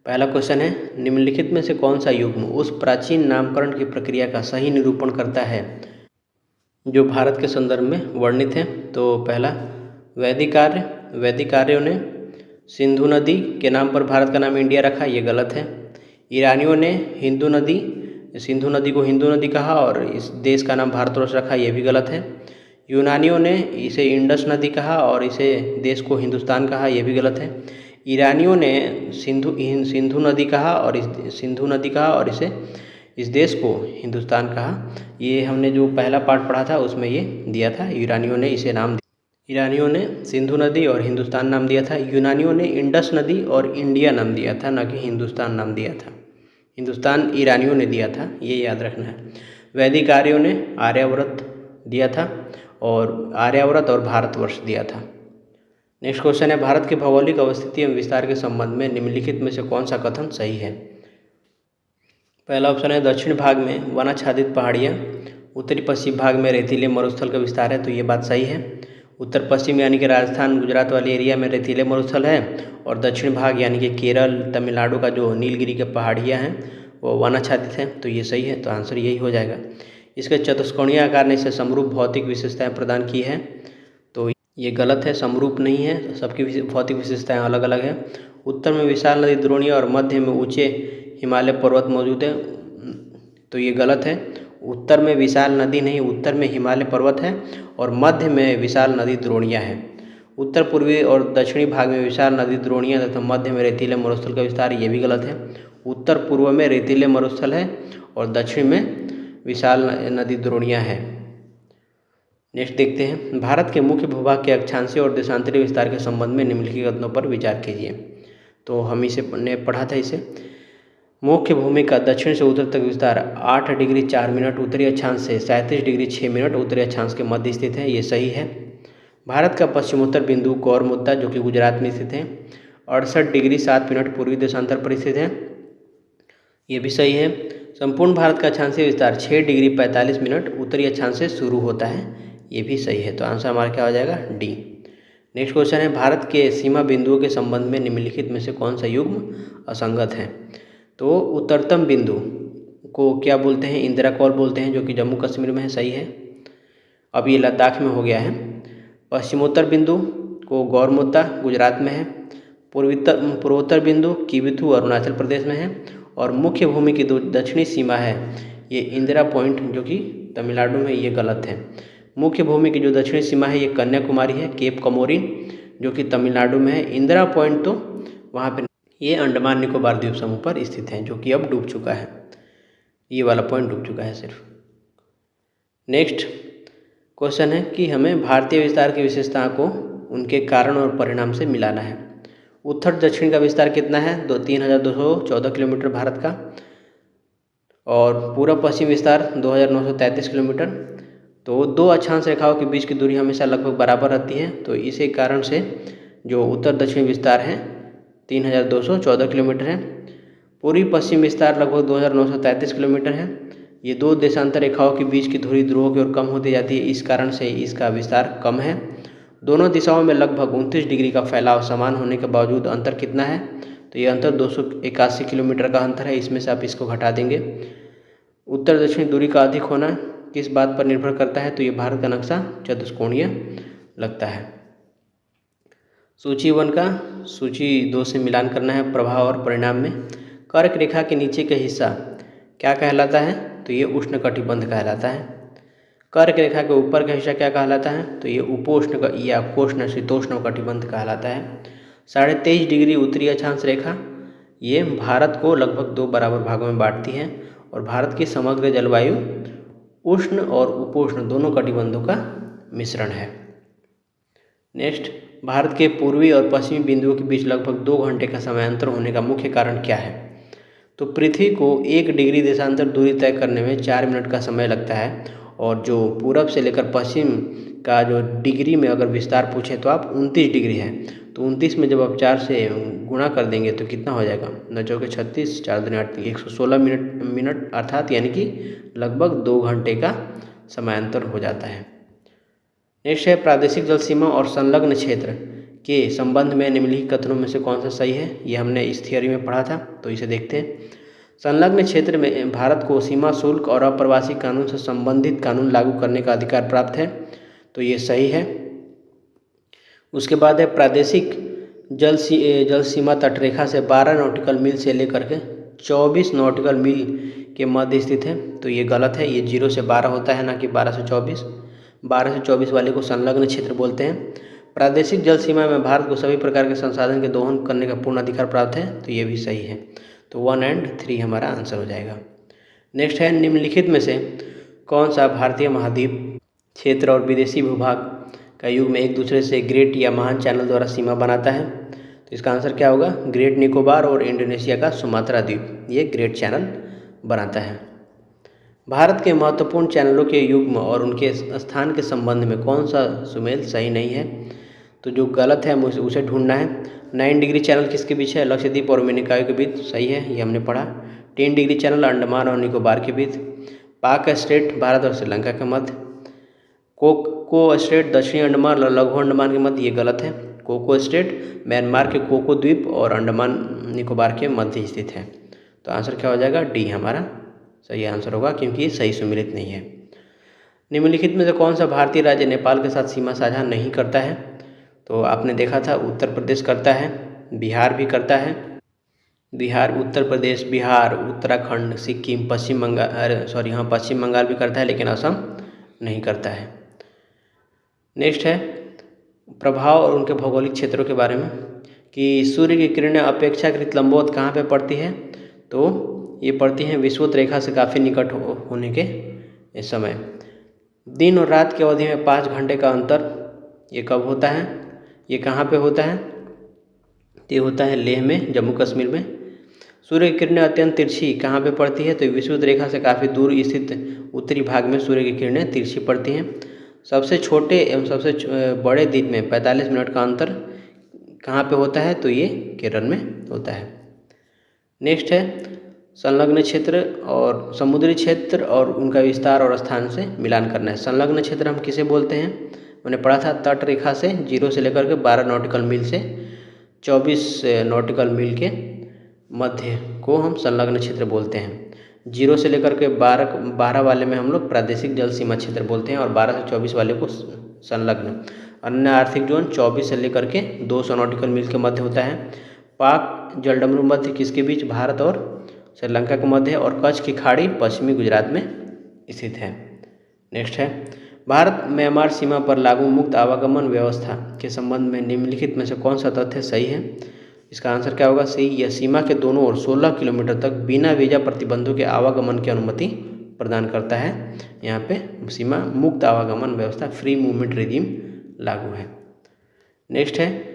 पहला क्वेश्चन है, निम्नलिखित में से कौन सा युग्म उस प्राचीन नामकरण की प्रक्रिया का सही निरूपण करता है जो भारत के संदर्भ में वर्णित है? तो पहला, वैदिक आर्य। वैदिक आर्यों ने सिंधु नदी के नाम पर भारत का नाम इंडिया रखा, ये गलत है। ईरानियों ने सिंधु नदी को हिंदू नदी कहा और इस देश का नाम भारतवर्ष रखा, ये भी गलत है। यूनानियों ने इसे इंडस नदी कहा और इसे देश को हिंदुस्तान कहा, ये भी गलत है। ईरानियों ने सिंधु नदी कहा और इसे इस देश को हिंदुस्तान कहा। ये हमने जो पहला पार्ट पढ़ा था उसमें ये दिया था। ईरानियों ने सिंधु नदी और हिंदुस्तान नाम दिया था। यूनानियों ने इंडस नदी और इंडिया नाम दिया था, ना कि हिंदुस्तान नाम दिया था। हिंदुस्तान ईरानियों ने दिया था, ये याद रखना है। वैदिक आर्यों ने आर्यावर्त दिया था और आर्यावर्त और भारतवर्ष दिया था। नेक्स्ट क्वेश्चन है, भारत के भौगोलिक अवस्थिति एवं विस्तार के संबंध में निम्नलिखित में से कौन सा कथन सही है? पहला ऑप्शन है, दक्षिण भाग में वनाच्छादित पहाड़ियाँ, उत्तरी पश्चिम भाग में रेतीले मरुस्थल का विस्तार है, तो ये बात सही है। उत्तर पश्चिम यानी कि राजस्थान गुजरात वाले एरिया में रेतीले मरुस्थल है और दक्षिण भाग यानी कि केरल तमिलनाडु का जो नीलगिरी के पहाड़ियाँ हैं वो वनाच्छादित हैं, तो ये सही है। तो आंसर यही हो जाएगा। इसके चतुष्कोणीय आकार ने इसे समरूप भौतिक विशेषताएं प्रदान की है, तो ये गलत है, समरूप नहीं है, सबकी भौतिक विशेषताएं अलग अलग है। उत्तर में विशाल नदी द्रोणियाँ और मध्य में ऊंचे हिमालय पर्वत मौजूद है, तो ये गलत है। उत्तर में विशाल नदी नहीं, उत्तर में हिमालय पर्वत है और मध्य में विशाल नदी द्रोणियाँ है। उत्तर पूर्वी और दक्षिणी भाग में विशाल नदी द्रोणियाँ तथा मध्य में रेतीले मरुस्थल का विस्तार, ये भी गलत है। उत्तर पूर्व में रेतीले मरुस्थल है और दक्षिण में विशाल नदी द्रोणियाँ है। नेक्स्ट देखते हैं, भारत के मुख्य भूभाग के अक्षांशीय और देशांतरीय विस्तार के संबंध में निम्नलिखित कथनों पर विचार कीजिए। तो हम इसे पढ़ा था। इसे मुख्य भूमि का दक्षिण से उत्तर तक विस्तार 8 डिग्री 4 मिनट उत्तरी अक्षांश से 37 डिग्री 6 मिनट उत्तरी अक्षांश के मध्य स्थित है, ये सही है। भारत का पश्चिमोत्तर बिंदु गौर मुद्दा जो कि गुजरात में स्थित है 68 डिग्री 7 मिनट पूर्वी देशांतर पर स्थित है, ये भी सही है। संपूर्ण भारत का अक्षांशीय विस्तार 6 डिग्री 45 मिनट उत्तरी अक्षांश से शुरू होता है, ये भी सही है। तो आंसर हमारा क्या हो जाएगा? डी। नेक्स्ट क्वेश्चन है, भारत के सीमा बिंदुओं के संबंध में निम्नलिखित में से कौन सा युग्म असंगत है? तो उत्तरतम बिंदु को क्या बोलते हैं? इंदिरा कॉल बोलते हैं, जो कि जम्मू कश्मीर में है, सही है। अब ये लद्दाख में हो गया है। पश्चिमोत्तर बिंदु को गौरमुद्दा गुजरात में है। पूर्वोत्तर बिंदु किबिथु अरुणाचल प्रदेश में है। और मुख्य भूमि की दक्षिणी सीमा है ये इंदिरा पॉइंट, जो कि तमिलनाडु में, ये गलत है। मुख्य भूमि की जो दक्षिणी सीमा है ये कन्याकुमारी है, केप कमोरिन, जो कि तमिलनाडु में है। इंदिरा पॉइंट तो वहाँ पे, ये अंडमान निकोबार द्वीप समूह पर स्थित है, जो कि अब डूब चुका है। ये वाला पॉइंट डूब चुका है सिर्फ। नेक्स्ट क्वेश्चन है कि हमें भारतीय विस्तार की विशेषता को उनके कारण और परिणाम से मिलाना है। उत्तर दक्षिण का विस्तार कितना है? 3214 किलोमीटर भारत का। और पूर्व पश्चिम विस्तार 2933 किलोमीटर। तो दो अक्षांश रेखाओं के बीच की दूरी हमेशा लगभग बराबर रहती है। तो इसी कारण से जो उत्तर दक्षिण विस्तार है 3214 किलोमीटर है। पूर्वी पश्चिम विस्तार लगभग 2933 किलोमीटर है। ये दो देशांतर रेखाओं के बीच की दूरी ध्रुवों की ओर कम होती जाती है, इस कारण से इसका विस्तार कम है। दोनों दिशाओं में लगभग 29 डिग्री का फैलाव समान होने के बावजूद अंतर कितना है? तो ये अंतर 281 किलोमीटर का अंतर है। इसमें से आप इसको घटा देंगे। उत्तर दक्षिण दूरी का अधिक होना किस बात पर निर्भर करता है? तो ये भारत का नक्शा चतुष्कोणीय लगता है। सूची 1 का सूची 2 से मिलान करना है प्रभाव और परिणाम में। कर्क रेखा के नीचे का हिस्सा क्या कहलाता है? तो ये उष्णकटिबंध कहलाता है। कर्क रेखा के ऊपर का हिस्सा क्या कहलाता है? तो ये उपोष्ण या उपोष्ण शीतोष्ण कटिबंध कहलाता है। 23.5 डिग्री उत्तरी अक्षांश रेखा ये भारत को लगभग 2 बराबर भागों में बांटती है। और भारत की समग्र जलवायु उष्ण और उपोष्ण दोनों कटिबंधों का मिश्रण है। नेक्स्ट, भारत के पूर्वी और पश्चिमी बिंदुओं के बीच लगभग 2 घंटे का समयांतर होने का मुख्य कारण क्या है? तो पृथ्वी को 1 डिग्री देशांतर दूरी तय करने में 4 मिनट का समय लगता है। और जो पूरब से लेकर पश्चिम का जो डिग्री में अगर विस्तार पूछे तो आप 29 डिग्री है। तो 29 में जब आप 4 से गुणा कर देंगे तो कितना हो जाएगा? 9 के 36, 4 दूनी 8, 116 मिनट अर्थात यानी कि लगभग 2 घंटे का समयांतर हो जाता है। नेक्स्ट है, प्रादेशिक जल सीमा और संलग्न क्षेत्र के संबंध में निम्नलिखित कथनों में से कौन सा सही है? ये हमने इस थियोरी में पढ़ा था, तो इसे देखते हैं। संलग्न क्षेत्र में भारत को सीमा शुल्क और अप्रवासी कानून से संबंधित कानून लागू करने का अधिकार प्राप्त है, तो ये सही है। उसके बाद है, प्रादेशिक जल सीमा तटरेखा से 12 नॉटिकल मील से लेकर के 24 नॉटिकल मील के मध्य स्थित है, तो ये गलत है। ये 0 से 12 होता है, ना कि 12 से 24। 12 से 24 वाले को संलग्न क्षेत्र बोलते हैं। प्रादेशिक जल सीमा में भारत को सभी प्रकार के संसाधन के दोहन करने का पूर्ण अधिकार प्राप्त है, तो ये भी सही है। तो 1 और 3 हमारा आंसर हो जाएगा। नेक्स्ट है, निम्नलिखित में से कौन सा भारतीय महाद्वीप क्षेत्र और विदेशी भूभाग का युग्म एक दूसरे से ग्रेट या महान चैनल द्वारा सीमा बनाता है? तो इसका आंसर क्या होगा? ग्रेट निकोबार और इंडोनेशिया का सुमात्रा द्वीप, ये ग्रेट चैनल बनाता है। भारत के महत्वपूर्ण चैनलों के युग्म और उनके स्थान के संबंध में कौन सा सुमेल सही नहीं है? तो जो गलत है उसे ढूंढना है। 9 डिग्री चैनल किसके बीच है? लक्षद्वीप और मिनिकॉय के बीच, सही है, ये हमने पढ़ा। 10 डिग्री चैनल अंडमान और निकोबार के बीच। पाक स्ट्रेट भारत और श्रीलंका के मध्य। कोको स्ट्रेट दक्षिणी अंडमान और लघु अंडमान के मध्य, ये गलत है। कोको स्ट्रेट म्यांमार के कोको द्वीप और अंडमान निकोबार के मध्य स्थित है। तो आंसर क्या हो जाएगा? डी हमारा सही आंसर होगा, क्योंकि ये सही सुमेलित नहीं है। निम्नलिखित में से कौन सा भारतीय राज्य नेपाल के साथ सीमा साझा नहीं करता है? तो आपने देखा था, उत्तर प्रदेश करता है, बिहार भी करता है। बिहार, उत्तर प्रदेश, बिहार, उत्तराखंड, सिक्किम, पश्चिम बंगाल भी करता है, लेकिन असम नहीं करता है। नेक्स्ट है, प्रभाव और उनके भौगोलिक क्षेत्रों के बारे में, कि सूर्य की किरणें अपेक्षाकृत लंबवत कहाँ पे पड़ती है? तो ये पड़ती हैं विषुवत रेखा से काफ़ी निकट होने के समय। दिन और रात की अवधि में 5 घंटे का अंतर, ये कब होता है? ये कहाँ पे होता है? ये होता है लेह में, जम्मू कश्मीर में। सूर्य की किरणें अत्यंत तिरछी कहाँ पे पड़ती है? तो विषुवत रेखा से काफ़ी दूर स्थित उत्तरी भाग में सूर्य की किरणें तिरछी पड़ती हैं। सबसे छोटे एवं सबसे बड़े दिन में 45 मिनट का अंतर कहाँ पे होता है? तो ये केरल में होता है। नेक्स्ट है, संलग्न क्षेत्र और समुद्री क्षेत्र और उनका विस्तार और स्थान से मिलान करना है। संलग्न क्षेत्र हम किसे बोलते हैं, मैंने पढ़ा था तट रेखा से 0 से लेकर के 12 नॉटिकल मील से 24 नॉटिकल मील के मध्य को हम संलग्न क्षेत्र बोलते हैं। 0 से लेकर के 12 वाले में हम लोग प्रादेशिक जल सीमा क्षेत्र बोलते हैं और 12 से 24 वाले को संलग्न। अन्य आर्थिक जोन 24 से लेकर के 200 नॉटिकल मील के मध्य होता है। पाक जलडमरू मध्य किसके बीच, भारत और श्रीलंका के मध्य है। और कच्छ की खाड़ी पश्चिमी गुजरात में स्थित है। नेक्स्ट है, भारत म्यांमार सीमा पर लागू मुक्त आवागमन व्यवस्था के संबंध में निम्नलिखित में से कौन सा तथ्य सही है। इसका आंसर क्या होगा, सही। यह सीमा के दोनों ओर 16 किलोमीटर तक बिना वीजा प्रतिबंधों के आवागमन की अनुमति प्रदान करता है। यहाँ पे सीमा मुक्त आवागमन व्यवस्था, फ्री मूवमेंट रिजीम लागू है। नेक्स्ट है,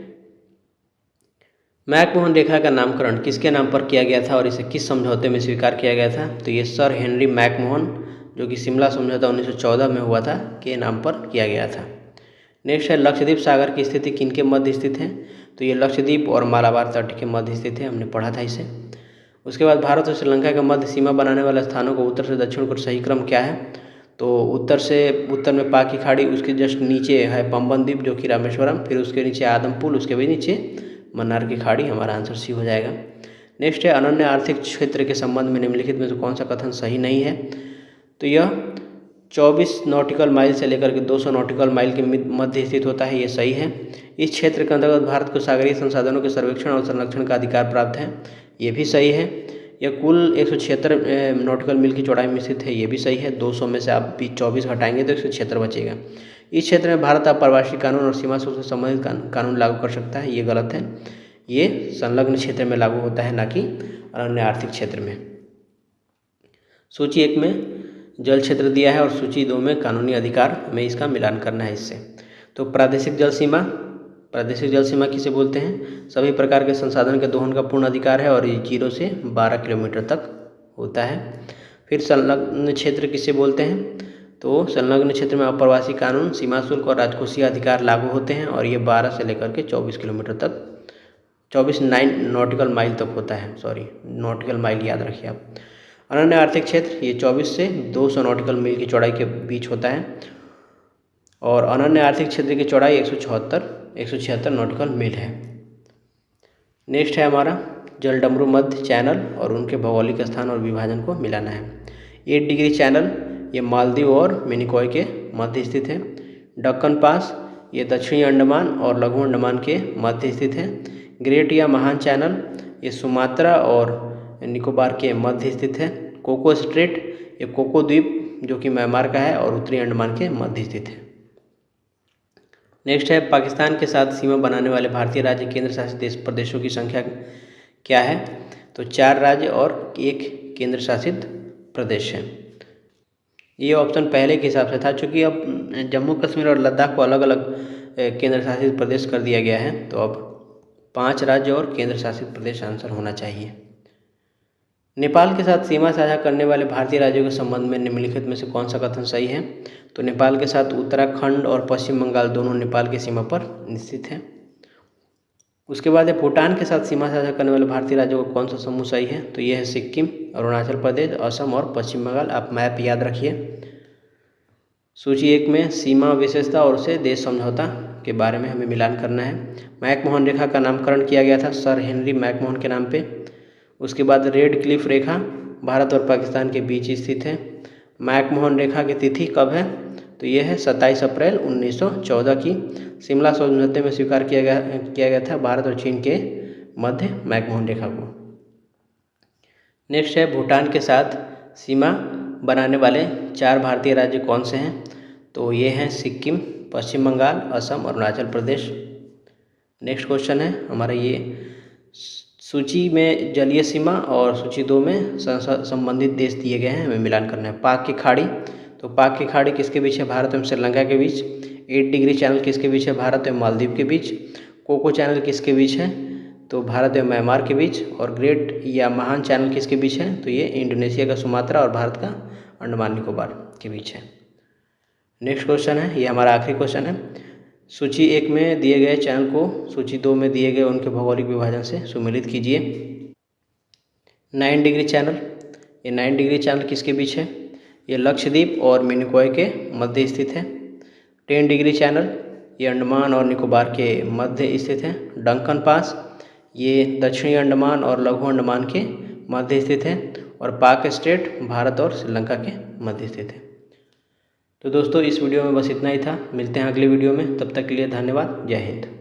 मैकमोहन रेखा का नामकरण किसके नाम पर किया गया था और इसे किस समझौते में स्वीकार किया गया था। तो ये सर हेनरी मैकमोहन, जो कि शिमला समझौता 1914 में हुआ था, के नाम पर किया गया था। नेक्स्ट है, लक्षद्वीप सागर की स्थिति किनके मध्य स्थित है। तो ये लक्षद्वीप और मालाबार तट के मध्य स्थित है, हमने पढ़ा था इसे। उसके बाद भारत और श्रीलंका के मध्य सीमा बनाने वाले स्थानों को उत्तर से दक्षिण को सही क्रम क्या है। तो उत्तर में पाक की खाड़ी, उसके जस्ट नीचे है पंबन द्वीप जो कि रामेश्वरम, फिर उसके नीचे आदमपुर, उसके भी नीचे मन्नार की खाड़ी। हमारा आंसर सी हो जाएगा। नेक्स्ट है, अनन्य आर्थिक क्षेत्र के संबंध में निम्नलिखित में से कौन सा कथन सही नहीं है। तो यह 24 नॉटिकल माइल से लेकर के 200 नॉटिकल माइल के मध्य स्थित होता है, ये सही है। इस क्षेत्र के अंतर्गत भारत को सागरीय संसाधनों के सर्वेक्षण और संरक्षण का अधिकार प्राप्त है, ये भी सही है। यह कुल 176 नॉटिकल मील की चौड़ाई में स्थित है, ये भी सही है। 200 में से आप 24 हटाएंगे तो 176 बचेगा। इस क्षेत्र में भारत आप्रवासी कानून और सीमा शुल्क से संबंधित कानून लागू कर सकता है, ये गलत है। ये संलग्न क्षेत्र में लागू होता है, ना कि अनन्य आर्थिक क्षेत्र में। सूची 1 में जल क्षेत्र दिया है और सूची 2 में कानूनी अधिकार, हमें इसका मिलान करना है इससे। तो प्रादेशिक जल सीमा किसे बोलते हैं, सभी प्रकार के संसाधन के दोहन का पूर्ण अधिकार है और ये 0 से 12 किलोमीटर तक होता है। फिर संलग्न क्षेत्र किसे बोलते हैं, तो संलग्न क्षेत्र में अप्रवासी कानून, सीमा शुल्क और राजकोषीय अधिकार लागू होते हैं और ये 12 से लेकर के 24 किलोमीटर तक, 24 नॉटिकल माइल तक होता है। सॉरी, नॉटिकल माइल याद रखिए आप। अनन्य आर्थिक क्षेत्र ये 24 से 200 नॉटिकल मील की चौड़ाई के बीच होता है और अनन्य आर्थिक क्षेत्र की चौड़ाई 176 नॉटिकल मील है। नेक्स्ट है हमारा जलडमरू मध्य चैनल और उनके भौगोलिक स्थान और विभाजन को मिलाना है। 8 डिग्री चैनल ये मालदीव और मिनिकॉय के मध्य स्थित है। दक्कन पास ये दक्षिणी अंडमान और लघु अंडमान के मध्य स्थित है। ग्रेट या महान चैनल ये सुमात्रा और निकोबार के मध्य स्थित है। कोको स्ट्रेट ये कोको द्वीप जो कि म्यांमार का है और उत्तरी अंडमान के मध्य स्थित है। नेक्स्ट है, पाकिस्तान के साथ सीमा बनाने वाले भारतीय राज्य केंद्र शासित प्रदेशों की संख्या क्या है। तो 4 राज्य और 1 केंद्र शासित प्रदेश है। ये ऑप्शन पहले के हिसाब से था, चूँकि अब जम्मू कश्मीर और लद्दाख को अलग अलग केंद्र शासित प्रदेश कर दिया गया है, तो अब 5 राज्य और केंद्र शासित प्रदेश आंसर होना चाहिए। नेपाल के साथ सीमा साझा करने वाले भारतीय राज्यों के संबंध में निम्नलिखित में से कौन सा कथन सही है। तो नेपाल के साथ उत्तराखंड और पश्चिम बंगाल दोनों नेपाल की सीमा पर स्थित हैं। उसके बाद भूटान के साथ सीमा साझा करने वाले भारतीय राज्यों का कौन सा समूह सही है। तो यह है सिक्किम, अरुणाचल प्रदेश, असम और पश्चिम बंगाल। आप मैप याद रखिए। सूची 1 में सीमा विशेषता और उसे देश समझौता के बारे में हमें मिलान करना है। मैकमोहन रेखा का नामकरण किया गया था सर हेनरी मैकमोहन के नाम पे। उसके बाद रेड क्लिफ रेखा भारत और पाकिस्तान के बीच स्थित है। मैकमोहन रेखा की तिथि कब है। तो यह है 27 अप्रैल 1914 की। शिमला समझौते में स्वीकार किया गया था भारत और चीन के मध्य मैकमोहन रेखा को। नेक्स्ट है, भूटान के साथ सीमा बनाने वाले 4 भारतीय राज्य कौन से हैं। तो ये हैं सिक्किम, पश्चिम बंगाल, असम और अरुणाचल प्रदेश। नेक्स्ट क्वेश्चन है हमारा ये, सूची में जलीय सीमा और सूची 2 में संबंधित देश दिए गए हैं, हमें मिलान करना है। पाक की खाड़ी, तो पाक की खाड़ी किसके बीच है, भारत एवं श्रीलंका के बीच। 8 डिग्री चैनल किसके बीच है, भारत एवं मालदीव के बीच। कोको चैनल किसके बीच है, तो भारत एवं म्यांमार के बीच। और ग्रेट या महान चैनल किसके बीच है, तो ये इंडोनेशिया का सुमात्रा और भारत का अंडमान निकोबार के बीच है। नेक्स्ट क्वेश्चन है, ये हमारा आखिरी क्वेश्चन है। सूची 1 में दिए गए चैनल को सूची 2 में दिए गए उनके भौगोलिक विभाजन से सुमेलित कीजिए। 9 डिग्री चैनल ये 9 डिग्री चैनल किसके बीच है? ये लक्षद्वीप और मिनिकॉय के मध्य स्थित है। 10 डिग्री चैनल ये अंडमान और निकोबार के मध्य स्थित है। डंकन पास ये दक्षिणी अंडमान और लघु अंडमान के मध्य स्थित है। और पाक स्ट्रेट भारत और श्रीलंका के मध्य स्थित है। तो दोस्तों इस वीडियो में बस इतना ही था। मिलते हैं अगले वीडियो में, तब तक के लिए धन्यवाद। जय हिंद।